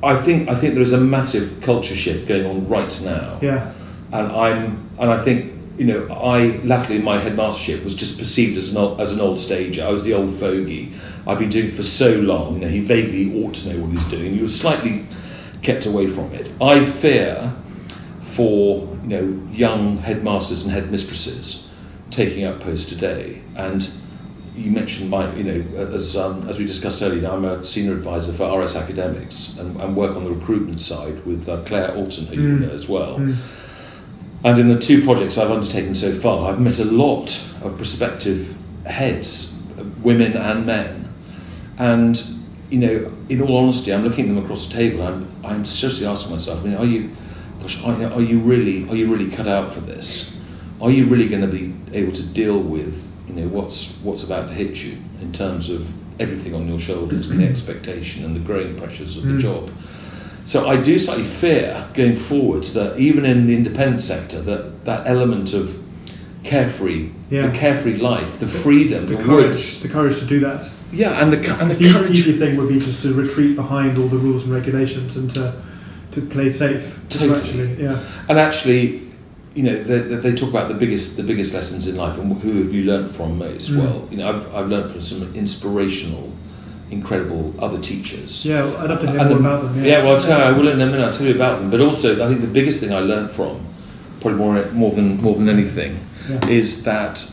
I think there is a massive culture shift going on right now. Yeah. And I think I latterly in my headmastership was just perceived as an old stager. I was the old fogey. I've been doing it for so long. He vaguely ought to know what he's doing. He was slightly kept away from it. I fear for young headmasters and headmistresses taking up posts today. And you mentioned as we discussed earlier, I'm a senior advisor for RS Academics and work on the recruitment side with Claire Alton, who you know as well. And in the 2 projects I've undertaken so far, I've met a lot of prospective heads, women and men. And, in all honesty, I'm looking at them across the table and I'm seriously asking myself, are you really cut out for this? Are you really going to be able to deal with, what's about to hit you in terms of everything on your shoulders and the expectation and the growing pressures of the job? So I do slightly fear going forwards that even in the independent sector, that element of carefree, the carefree life, the freedom, the courage to do that. Yeah, and the The courage. easy thing would be just to retreat behind all the rules and regulations and to play safe. Totally. Actually, yeah. And actually, you know, they talk about the biggest lessons in life, and who have you learnt from most? Well, you know, I've learnt from some inspirational, incredible other teachers. Yeah, I'd love to hear more about them. Yeah, well, I will in a minute. I'll tell you about them. But also, I think the biggest thing I learnt from, probably more than anything, is that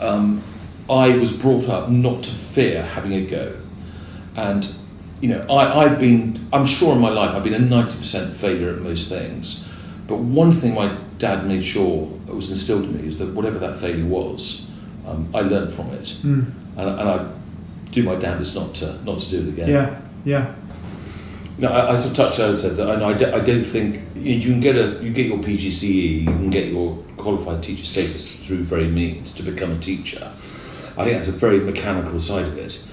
I was brought up not to fear having a go, and you know, I'm sure in my life I've been a 90% failure at most things, but one thing my dad made sure was instilled in me is that whatever that failure was, I learned from it, and I do my damnedest not to do it again. Yeah. No, I sort of touched on it, said that, and I don't think you can get your PGCE, you can get your qualified teacher status through very means to become a teacher. I think that's a very mechanical side of it.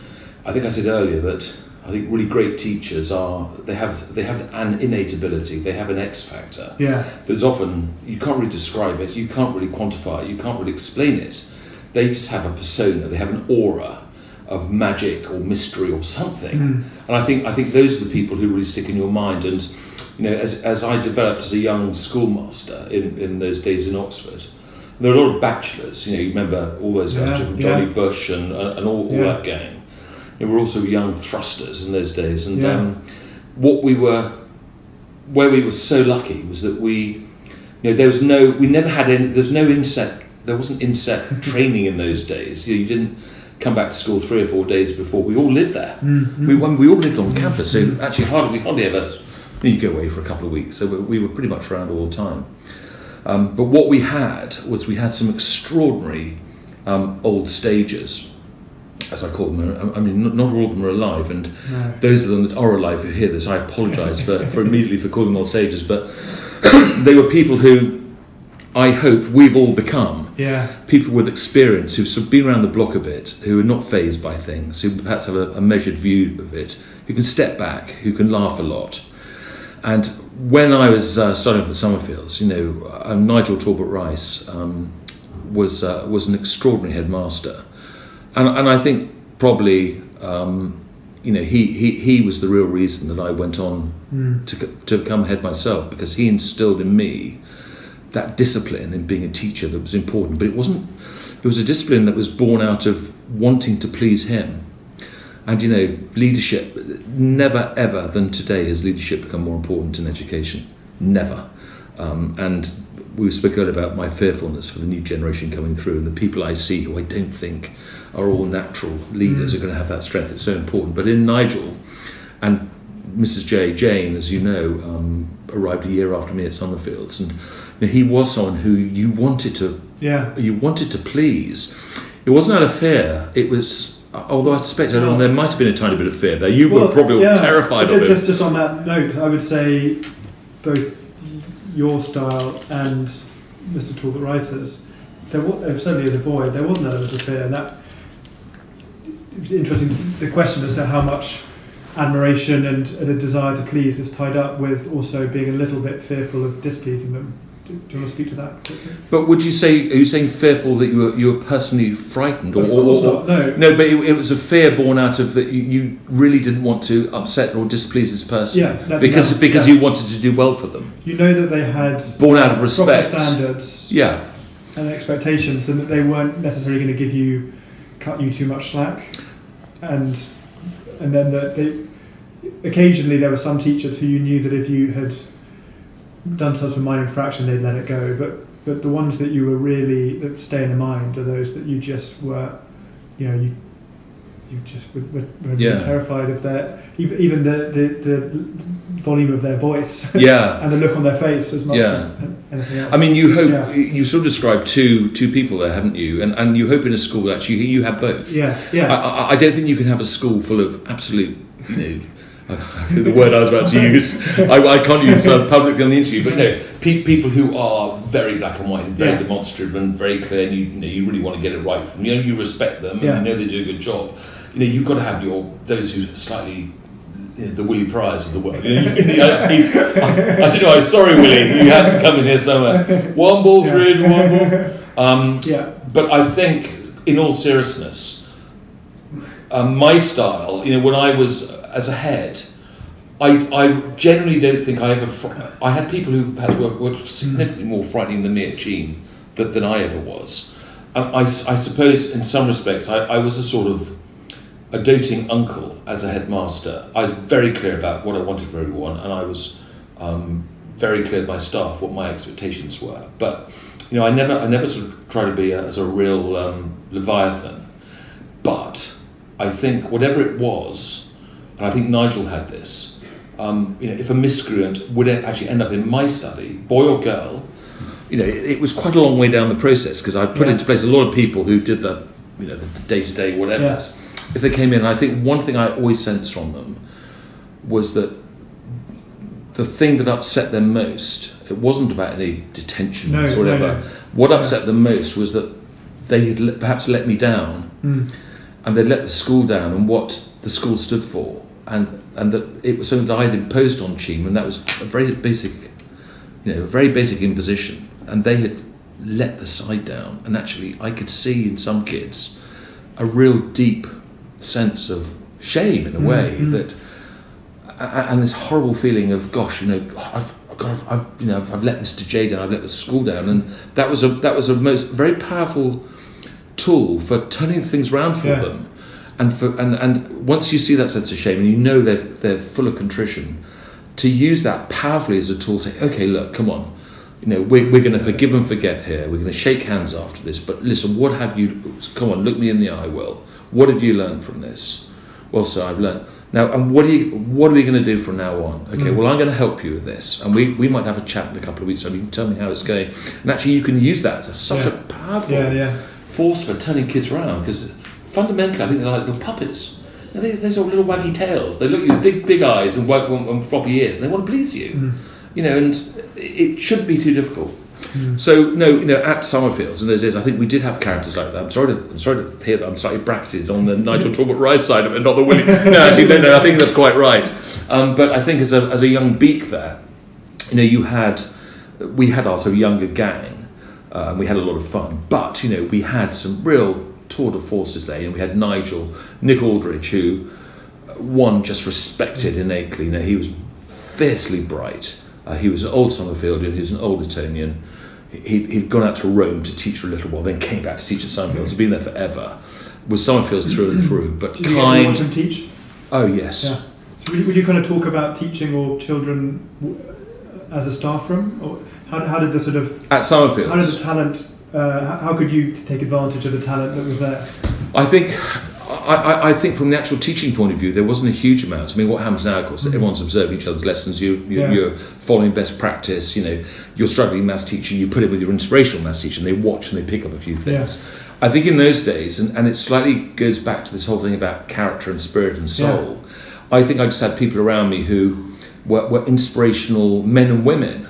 I think I said earlier that I think really great teachers they have an innate ability, they have an X factor. Yeah. There's often, you can't really describe it, you can't really quantify it, you can't really explain it. They just have a persona, they have an aura of magic or mystery or something. And I think those are the people who really stick in your mind. And you know, as I developed as a young schoolmaster in those days in Oxford, there were a lot of bachelors. You know, you remember all those guys, Johnny Bush and all that gang. They were also young thrusters in those days. And where we were so lucky was that there wasn't inset training in those days. You didn't come back to school 3 or 4 days before. We all lived there. We all lived on campus, so actually hardly ever. You go away for a couple of weeks, so we were pretty much around all the time. But what we had some extraordinary old stagers, as I call them. I mean, not all of them are alive, and those of them that are alive who hear this, I apologise for immediately for calling them old stagers, but they were people who I hope we've all become. People with experience who've sort of been around the block a bit, who are not fazed by things, who perhaps have a measured view of it, who can step back, who can laugh a lot. And when I was starting off at Summerfields, you know, Nigel Talbot Rice was an extraordinary headmaster, and I think probably you know, he was the real reason that I went on to become head myself, because he instilled in me that discipline in being a teacher that was important. But it was a discipline that was born out of wanting to please him. And you know, leadership, never ever than today has leadership become more important in education. Never. And we spoke earlier about my fearfulness for the new generation coming through, and the people I see who I don't think are all natural leaders are going to have that strength. It's so important. But in Nigel and Mrs. Jane, as you know, arrived a year after me at Summerfields, and you know, he was someone who you wanted to please. It wasn't out of fear. It was. Although I suspect there might have been a tiny bit of fear there. You were probably terrified of it. Just on that note, I would say both your style and Mr. Talbot Writer's, certainly as a boy, there was an element of fear. And that it was interesting, the question as to how much admiration and a desire to please is tied up with also being a little bit fearful of displeasing them. Do you want to speak to that quickly? But are you saying fearful that you were personally frightened? Of course not, no. No, but it was a fear born out of that you really didn't want to upset or displease this person. Because you wanted to do well for them. You know that they had born out of respect, proper standards, and expectations, and that they weren't necessarily going to cut you too much slack, and then occasionally there were some teachers who you knew that if you had done such a minor infraction, they'd let it go. But the ones that you were that stay in the mind are those that you just were, you know, you just were terrified of their even the volume of their voice, and the look on their face as much as anything else. I mean, you hope you sort of described two people there, haven't you? And you hope in a school that actually you have both. I don't think you can have a school full of absolute, you know. The word I was about to use, I can't use publicly on the interview, but no, people who are very black and white and very demonstrative and very clear, and you really want to get it right from them. You know, you respect them, and you know they do a good job. You know, you've got to have those who slightly, you know, the Willie Pryors of the world. You know, I don't know. I'm sorry, Willie, you had to come in here somewhere. One ball, one ball. But I think, in all seriousness, my style, when I was as a head, I generally don't think I ever. I had people who perhaps were significantly more frightening than me at Cheam than I ever was. And I suppose in some respects I was a sort of a doting uncle as a headmaster. I was very clear about what I wanted for everyone, and I was very clear with my staff what my expectations were. But I never sort of tried to be a real Leviathan. But I think whatever it was, and I think Nigel had this. If a miscreant would actually end up in my study, boy or girl, it was quite a long way down the process because I put into place a lot of people who did the day-to-day whatever. Yeah. If they came in, I think one thing I always sensed from them was that the thing that upset them most, it wasn't about any detentions or whatever. No. What upset them most was that they had perhaps let me down, and they'd let the school down and what the school stood for. And that it was something that I had imposed on Cheam, and that was a very basic imposition. And they had let the side down, and actually I could see in some kids a real deep sense of shame in a way that, and this horrible feeling of gosh, I've let Mr. J down, I've let the school down, and that was a very powerful tool for turning things around for them. And once you see that sense of shame and they're full of contrition, to use that powerfully as a tool to say, okay, look, come on, we're going to forgive and forget here. We're going to shake hands after this. But listen, what have you? Come on, look me in the eye, Will. What have you learned from this? Well, sir, I've learned now. And what are we going to do from now on? Okay, well, I'm going to help you with this, and we might have a chat in a couple of weeks, so you can tell me how it's going. And actually, you can use that as such a powerful force for turning kids around because. Fundamentally, I think they're like little puppets. They're sort of little waggy tails. They look at you with big eyes and floppy ears, and they want to please you. And it shouldn't be too difficult. So at Summerfields in those days, I think we did have characters like that. I'm sorry to hear that I'm slightly bracketed on the Nigel Talbot Rise side of it, not the Willie. No, I think that's quite right. But I think as a young beak there, we had our sort of younger gang, and we had a lot of fun. But we had some real tour de forces there, we had Nick Aldridge, who one just respected innately. He was fiercely bright. He was an old Summerfieldian, he was an old Etonian. He'd gone out to Rome to teach for a little while, then came back to teach at Summerfields. He'd been there forever. Was Summerfields through and through, but Did you watch him teach? Oh yes. Yeah. So would you kind of talk about teaching or children as a staff room, or how did the sort of at Summerfields? How did the talent? How could you take advantage of the talent that was there? I think from the actual teaching point of view, there wasn't a huge amount. I mean, what happens now, of course, everyone's observing each other's lessons. You're following best practice. You're struggling maths teaching. You put it with your inspirational maths teaching. They watch and they pick up a few things. Yeah. I think in those days, and it slightly goes back to this whole thing about character and spirit and soul. Yeah. I think I just had people around me who were inspirational men and women.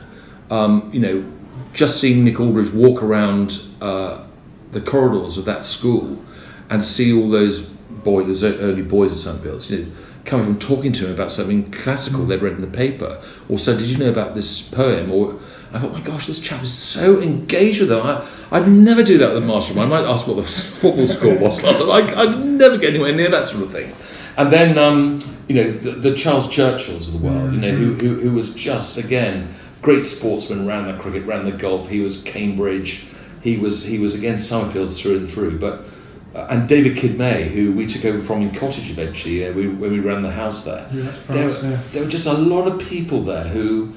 Just seeing Nick Aldridge walk around the corridors of that school and see all those early boys at Summerfields, coming and talking to him about something classical they'd read in the paper, or so did you know about this poem? Or I thought, my gosh, this chap is so engaged with them. I'd never do that with a mastermind. I might ask what the football score was last night. I'd never get anywhere near that sort of thing. And then the Charles Churchills of the world, who was just again. Great sportsman, ran the cricket, ran the golf. He was Cambridge. He was again Summerfields through and through. But and David Kidd May, who we took over from in Cottage eventually, when we ran the house there. There were just a lot of people there who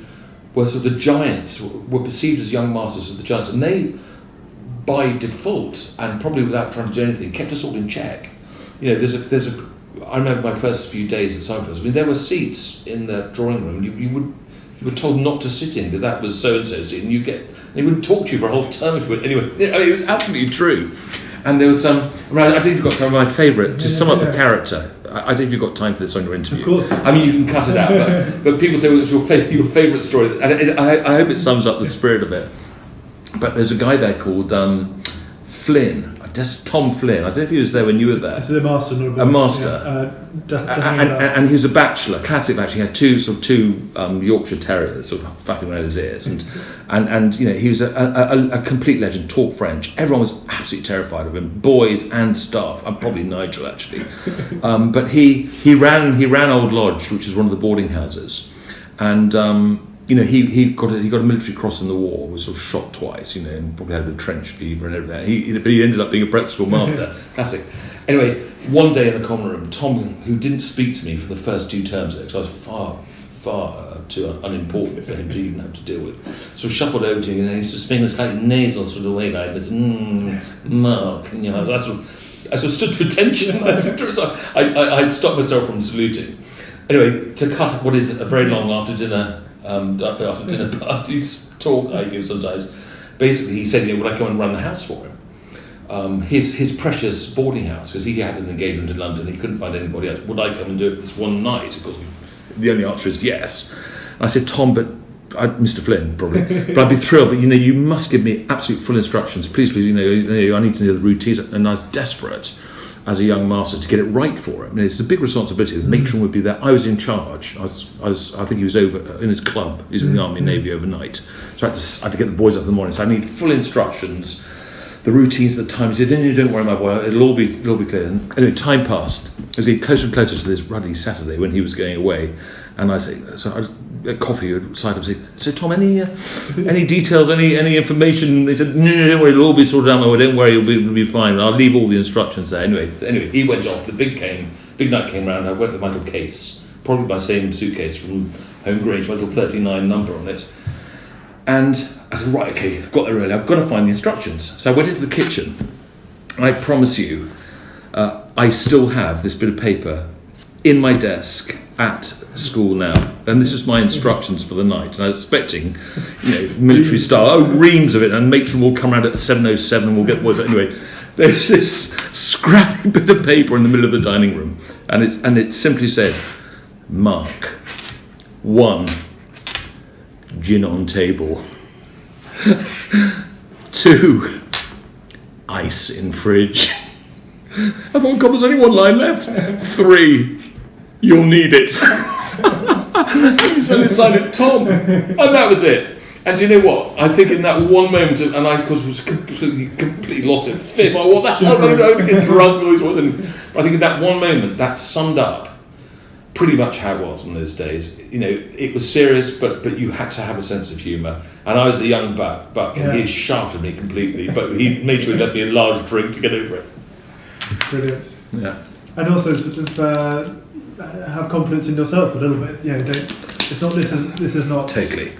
were sort of the giants, were perceived as young masters of the giants, and they, by default and probably without trying to do anything, kept us all in check. I remember my first few days at Summerfields. I mean, there were seats in the drawing room. You were told not to sit in because that was so and so seat, and they wouldn't talk to you for a whole term if you went anyway. It was absolutely true. And there was some. I don't know if you've got time. My favourite to sum up the character. I don't know if you've got time for this on your interview. Of course. I mean, you can cut it out, but people say, well, it's your favourite story, and I hope it sums up the spirit of it. But there's a guy there called Flynn. I Tom Flynn. I don't know if he was there when you were there. This is a master, not a boy. A master. And he was a bachelor, classic bachelor. He had two Yorkshire Terriers sort of flapping around his ears, and you know, he was a complete legend. Taught French. Everyone was absolutely terrified of him, boys and staff. Probably Nigel actually, but he ran Old Lodge, which is one of the boarding houses, and you know, he got a military cross in the war. Was sort of shot twice, you know, and probably had a trench fever and everything. But he ended up being a prep school master. Classic. Anyway, one day in the common room, Tom, who didn't speak to me for the first 2 terms there, because I was far too unimportant for him to even have to deal with, so shuffled over to me, and he was speaking a slightly nasal sort of way, like this, Mark, you know, I sort of stood to attention. I stopped myself from saluting. Anyway, to cut what is a very long after dinner party talk I give sometimes, basically he said, you know, would I come and run the house for him? His precious boarding house, because he had an engagement in London, he couldn't find anybody else. Would I come and do it this one night? Of course, the only answer is yes. And I said, Tom, Mr. Flynn, probably, but I'd be thrilled. But you know, you must give me absolute full instructions, please. You know, I need to know the routines. And I was desperate as a young master to get it right for him. And it's a big responsibility. The matron would be there. I was in charge. I think he was over in his club. He was in the Army Navy overnight. So I had to get the boys up in the morning. So I need full instructions. The routines, the time. He said, "No, don't worry, my boy. It'll all be clear." And anyway, time passed. It was getting closer and closer to this ruddy Saturday when he was going away. And I say, so I at coffee side up, say, "So Tom, any details, any information?" They said, "No, don't worry. It'll all be sorted out. My boy. Don't worry, it'll be fine. I'll leave all the instructions there." Anyway, he went off. The big night came round. I went with my little case, probably my same suitcase from Home Grange, my little 39 number on it. And I said, right, okay, I've got there early, I've got to find the instructions. So I went into the kitchen, and I promise you, I still have this bit of paper in my desk at school now. And this is my instructions for the night. And I was expecting, you know, military style, reams of it, and matron will come around at 7:07 and we'll get the boys. Anyway, there's this scrappy bit of paper in the middle of the dining room. And it simply said, Mark, 1, gin on table. 2, ice in fridge. I thought, God, there's only one line left. 3, you'll need it. He decided, Tom, and that was it. And do you know what? I think in that one moment, and I, of course, was completely lost in fib. What the hell? I don't get drunk. But I think in that one moment, that summed up pretty much how it was in those days. You know, it was serious, but you had to have a sense of humour. And I was the young buck, and he shafted me completely. But he made sure he let me a large drink to get over it. Brilliant. Yeah. And also sort of have confidence in yourself a little bit. You know, this is not totally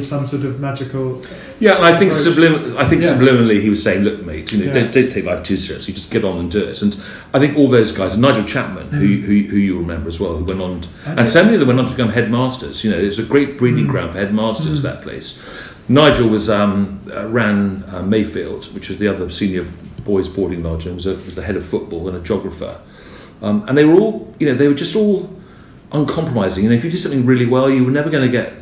some sort of magical. Yeah, and I think subliminally he was saying, look, mate, you know, don't take life too seriously. Just get on and do it. And I think all those guys, and Nigel Chapman, who you remember as well, who went on, and so many of them went on to become headmasters. You know, it was a great breeding ground for headmasters. That place. Nigel was ran Mayfield, which was the other senior boys' boarding lodge, and was the head of football and a geographer. And they were all, you know, they were just all uncompromising. You know, if you did something really well, you were never going to get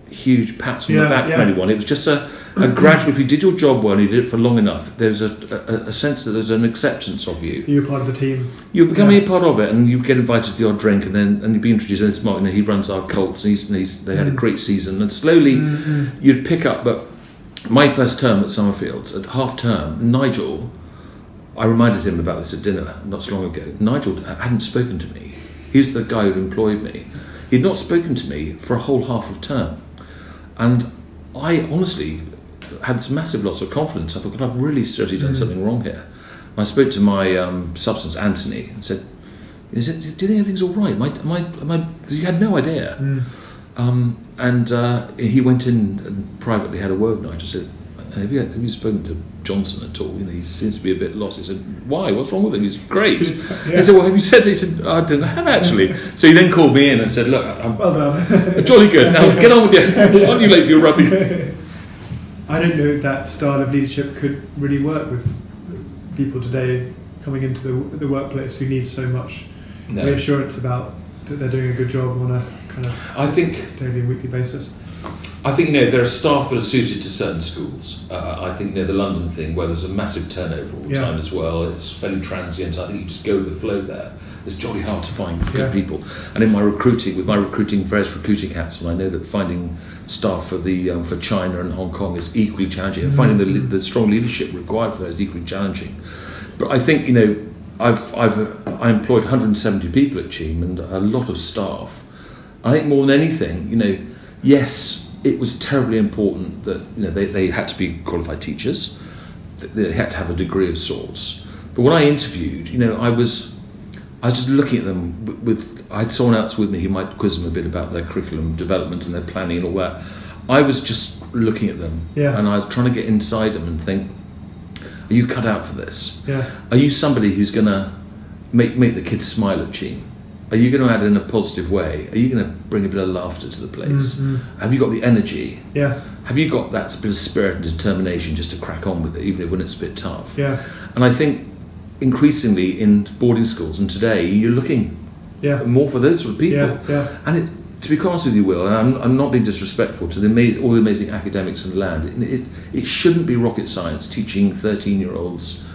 huge pats on the back from anyone. It was just a gradual. If you did your job well and you did it for long enough, there's a sense that there's an acceptance of you. You're part of the team. You're becoming a part of it, and you get invited to the odd drink, and you'd be introduced. And Mark, you know, he runs our Colts, and they had a great season, and slowly you'd pick up. But my first term at Summerfields, at half term, Nigel, I reminded him about this at dinner not so long ago. Nigel hadn't spoken to me. He's the guy who employed me. He'd not spoken to me for a whole half of term. And I honestly had this massive loss of confidence. I thought, God, I've really seriously done something wrong here. And I spoke to my substance, Anthony, and said, do you think everything's all right? Because he had no idea. And he went in and privately had a word with Nigel. Said, have you spoken to Johnson at all? You know, he seems to be a bit lost. He said, why? What's wrong with him? He's great. I said, well, have you said it? He said, I don't have actually. So he then called me in and said, look, I'm jolly good. Now get on with you. Aren't you late for your rugby? I didn't know that style of leadership could really work with people today coming into the workplace who need so much reassurance about that they're doing a good job on a kind of daily and weekly basis. I think, there are staff that are suited to certain schools. I think, the London thing, where there's a massive turnover all the time as well, it's fairly transient. I think you just go with the flow there. It's jolly hard to find good people. And in my recruiting, with my various recruiting hats, and I know that finding staff for China and Hong Kong is equally challenging, and finding the strong leadership required for that is equally challenging. But I think, I employed 170 people at Cheam and a lot of staff. I think more than anything, yes, it was terribly important that they had to be qualified teachers. They had to have a degree of sorts. But when I interviewed, I was just looking at them I had someone else with me who might quiz them a bit about their curriculum development and their planning and all that. I was just looking at them, and I was trying to get inside them and think, are you cut out for this? Yeah. Are you somebody who's going to make the kids smile at Cheam? Are you going to add in a positive way? Are you going to bring a bit of laughter to the place? Have you got the energy? Yeah. Have you got that bit of spirit and determination just to crack on with it, even when it's a bit tough? Yeah. And I think increasingly in boarding schools and today, you're looking more for those sort of people. Yeah. Yeah. And to be honest with you, Will, and I'm not being disrespectful to all the amazing academics in the land, it shouldn't be rocket science teaching 13-year-olds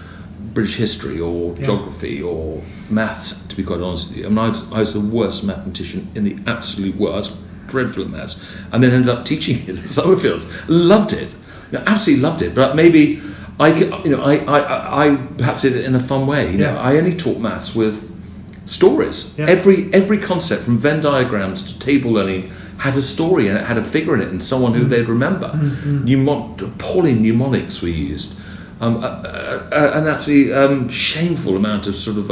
British history or geography or maths, to be quite honest with you. I mean, I was the worst mathematician in the absolute world. I was dreadful at maths, and then ended up teaching it at Summerfields. Loved it, absolutely loved it. But maybe I could, I perhaps did it in a fun way. I only taught maths with stories. Yeah. Every concept, from Venn diagrams to table learning, had a story and it had a figure in it and someone who they'd remember. Appalling mnemonics were used. An absolutely shameful amount of sort of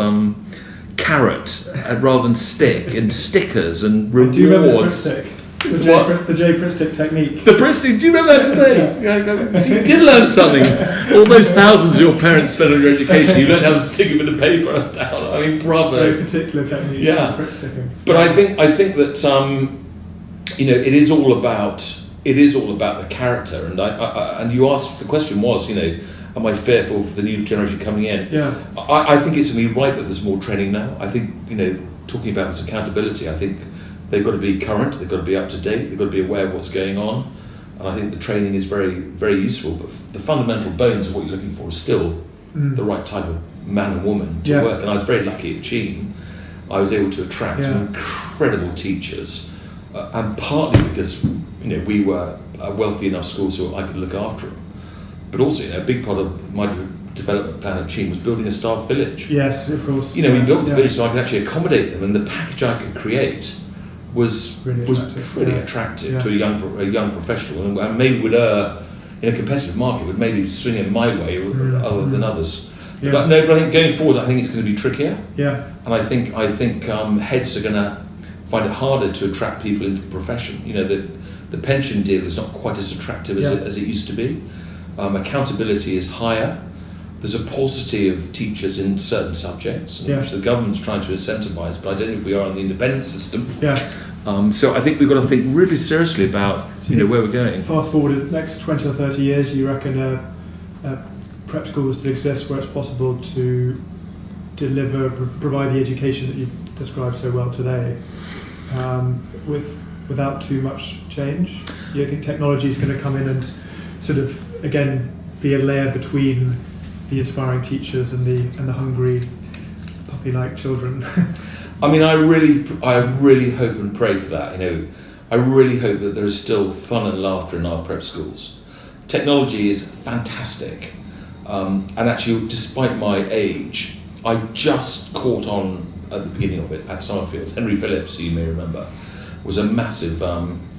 carrot rather than stick, and stickers and rewards. Do you remember the J. Pristick technique? The Pristick, do you remember that today? So you did learn something. All those thousands your parents spent on your education, you learned how to stick them in a paper down. I mean, bravo. Very particular technique. Yeah. Pristicking. But I think that it is all about the character, and you asked, the question was, am I fearful for the new generation coming in? Yeah. I think it's only right that there's more training now. I think, talking about this accountability, I think they've got to be current, they've got to be up to date, they've got to be aware of what's going on. And I think the training is very, very useful. But the fundamental bones of what you're looking for is still the right type of man and woman to work. And I was very lucky at Cheam. I was able to attract some incredible teachers, and partly because we were a wealthy enough school so I could look after them. But also, a big part of my development plan at Cheam was building a staff village. Yes, of course. We built the village so I could actually accommodate them, and the package I could create was pretty attractive to a young professional, and maybe would in a competitive market would maybe swing it my way other than others. But I think going forward, I think it's going to be trickier. Yeah. And I think heads are going to find it harder to attract people into the profession. The pension deal is not quite as attractive as it used to be. Accountability is higher. There's a paucity of teachers in certain subjects, which the government's trying to incentivise, but I don't know if we are in the independent system. Yeah. So I think we've got to think really seriously about where we're going. Fast forward the next 20 or 30 years, you reckon prep schools still exist where it's possible to provide the education that you've described so well today, without too much change? Do you think technology is going to come in and sort of again be a layer between the inspiring teachers and the hungry puppy-like children? I mean, I really hope and pray for that. I really hope that there is still fun and laughter in our prep schools. Technology is fantastic, and actually, despite my age, I just caught on at the beginning of it at Summerfields. Henry Phillips, who you may remember, was a massive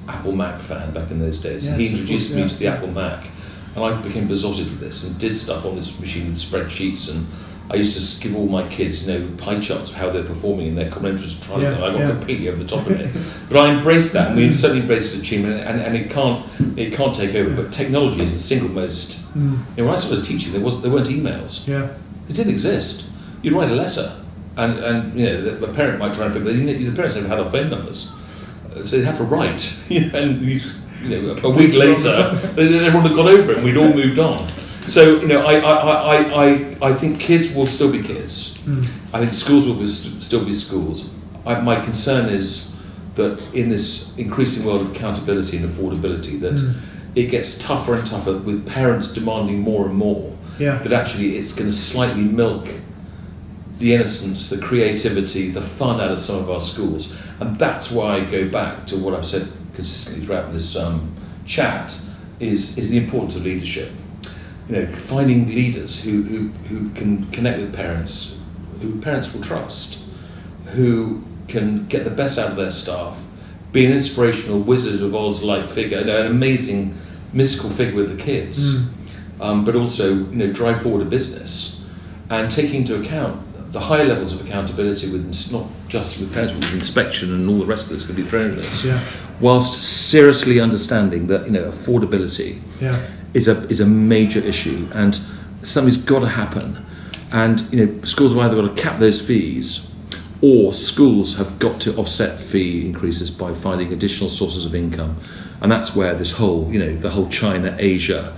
Apple Mac fan back in those days. Yes, he introduced me to the Apple Mac, and I became besotted with this and did stuff on this machine with spreadsheets, and I used to give all my kids, pie charts of how they're performing in their common entrance trial, and I got completely over the top of it. But I embraced that, and we certainly embraced it at Cheam, and it can't take over. But technology is the single most. When I started teaching, there weren't emails. Yeah. It didn't exist. You'd write a letter, and the parent might try and figure. The parents never had our phone numbers, so they'd have to write. And a week later, everyone had got over it, and we'd all moved on. So I think kids will still be kids. I think schools will still be schools. My concern is that in this increasing world of accountability and affordability, that it gets tougher and tougher with parents demanding more and more, that actually it's going to slightly milk the innocence, the creativity, the fun out of some of our schools. And that's why I go back to what I've said consistently throughout this chat, is the importance of leadership. Finding leaders who can connect with parents, who parents will trust, who can get the best out of their staff, be an inspirational Wizard of Oz-like figure, an amazing mystical figure with the kids, but also drive forward a business, and taking into account the high levels of accountability with not just with parents, but with inspection and all the rest that's going to be thrown at us, whilst seriously understanding that affordability is a major issue, and something's got to happen, and schools have either got to cap those fees, or schools have got to offset fee increases by finding additional sources of income. And that's where this whole, the whole China-Asia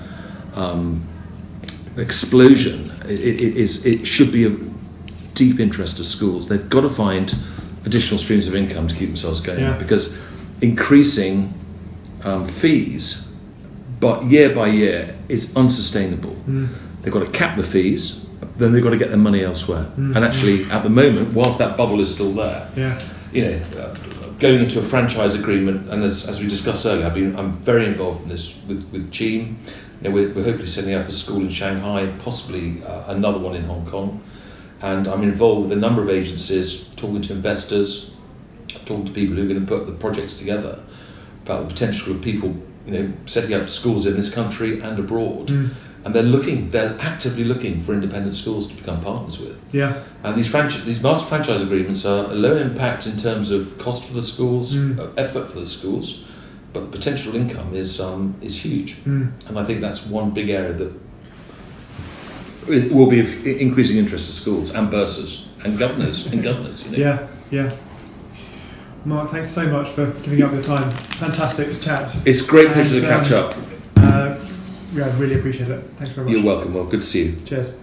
explosion, it should be of deep interest to schools. They've got to find additional streams of income to keep themselves going, because increasing fees but year by year is unsustainable. They've got to cap the fees, then they've got to get their money elsewhere. And actually, at the moment, whilst that bubble is still there, going into a franchise agreement, and as we discussed earlier, I'm very involved in this with Cheam. We're hopefully setting up a school in Shanghai, possibly another one in Hong Kong, and I'm involved with a number of agencies, talking to investors, talking to people who are going to put the projects together, about the potential of people setting up schools in this country and abroad. And they're actively looking for independent schools to become partners with. And these master franchise agreements are a low impact in terms of cost for the schools, effort for the schools, but the potential income is huge. And I think that's one big area that it will be of increasing interest to schools and bursars and governors. Mark, thanks so much for giving up your time. Fantastic chat. It's a great pleasure to catch up. I really appreciate it. Thanks very much. You're welcome. Well, good to see you. Cheers.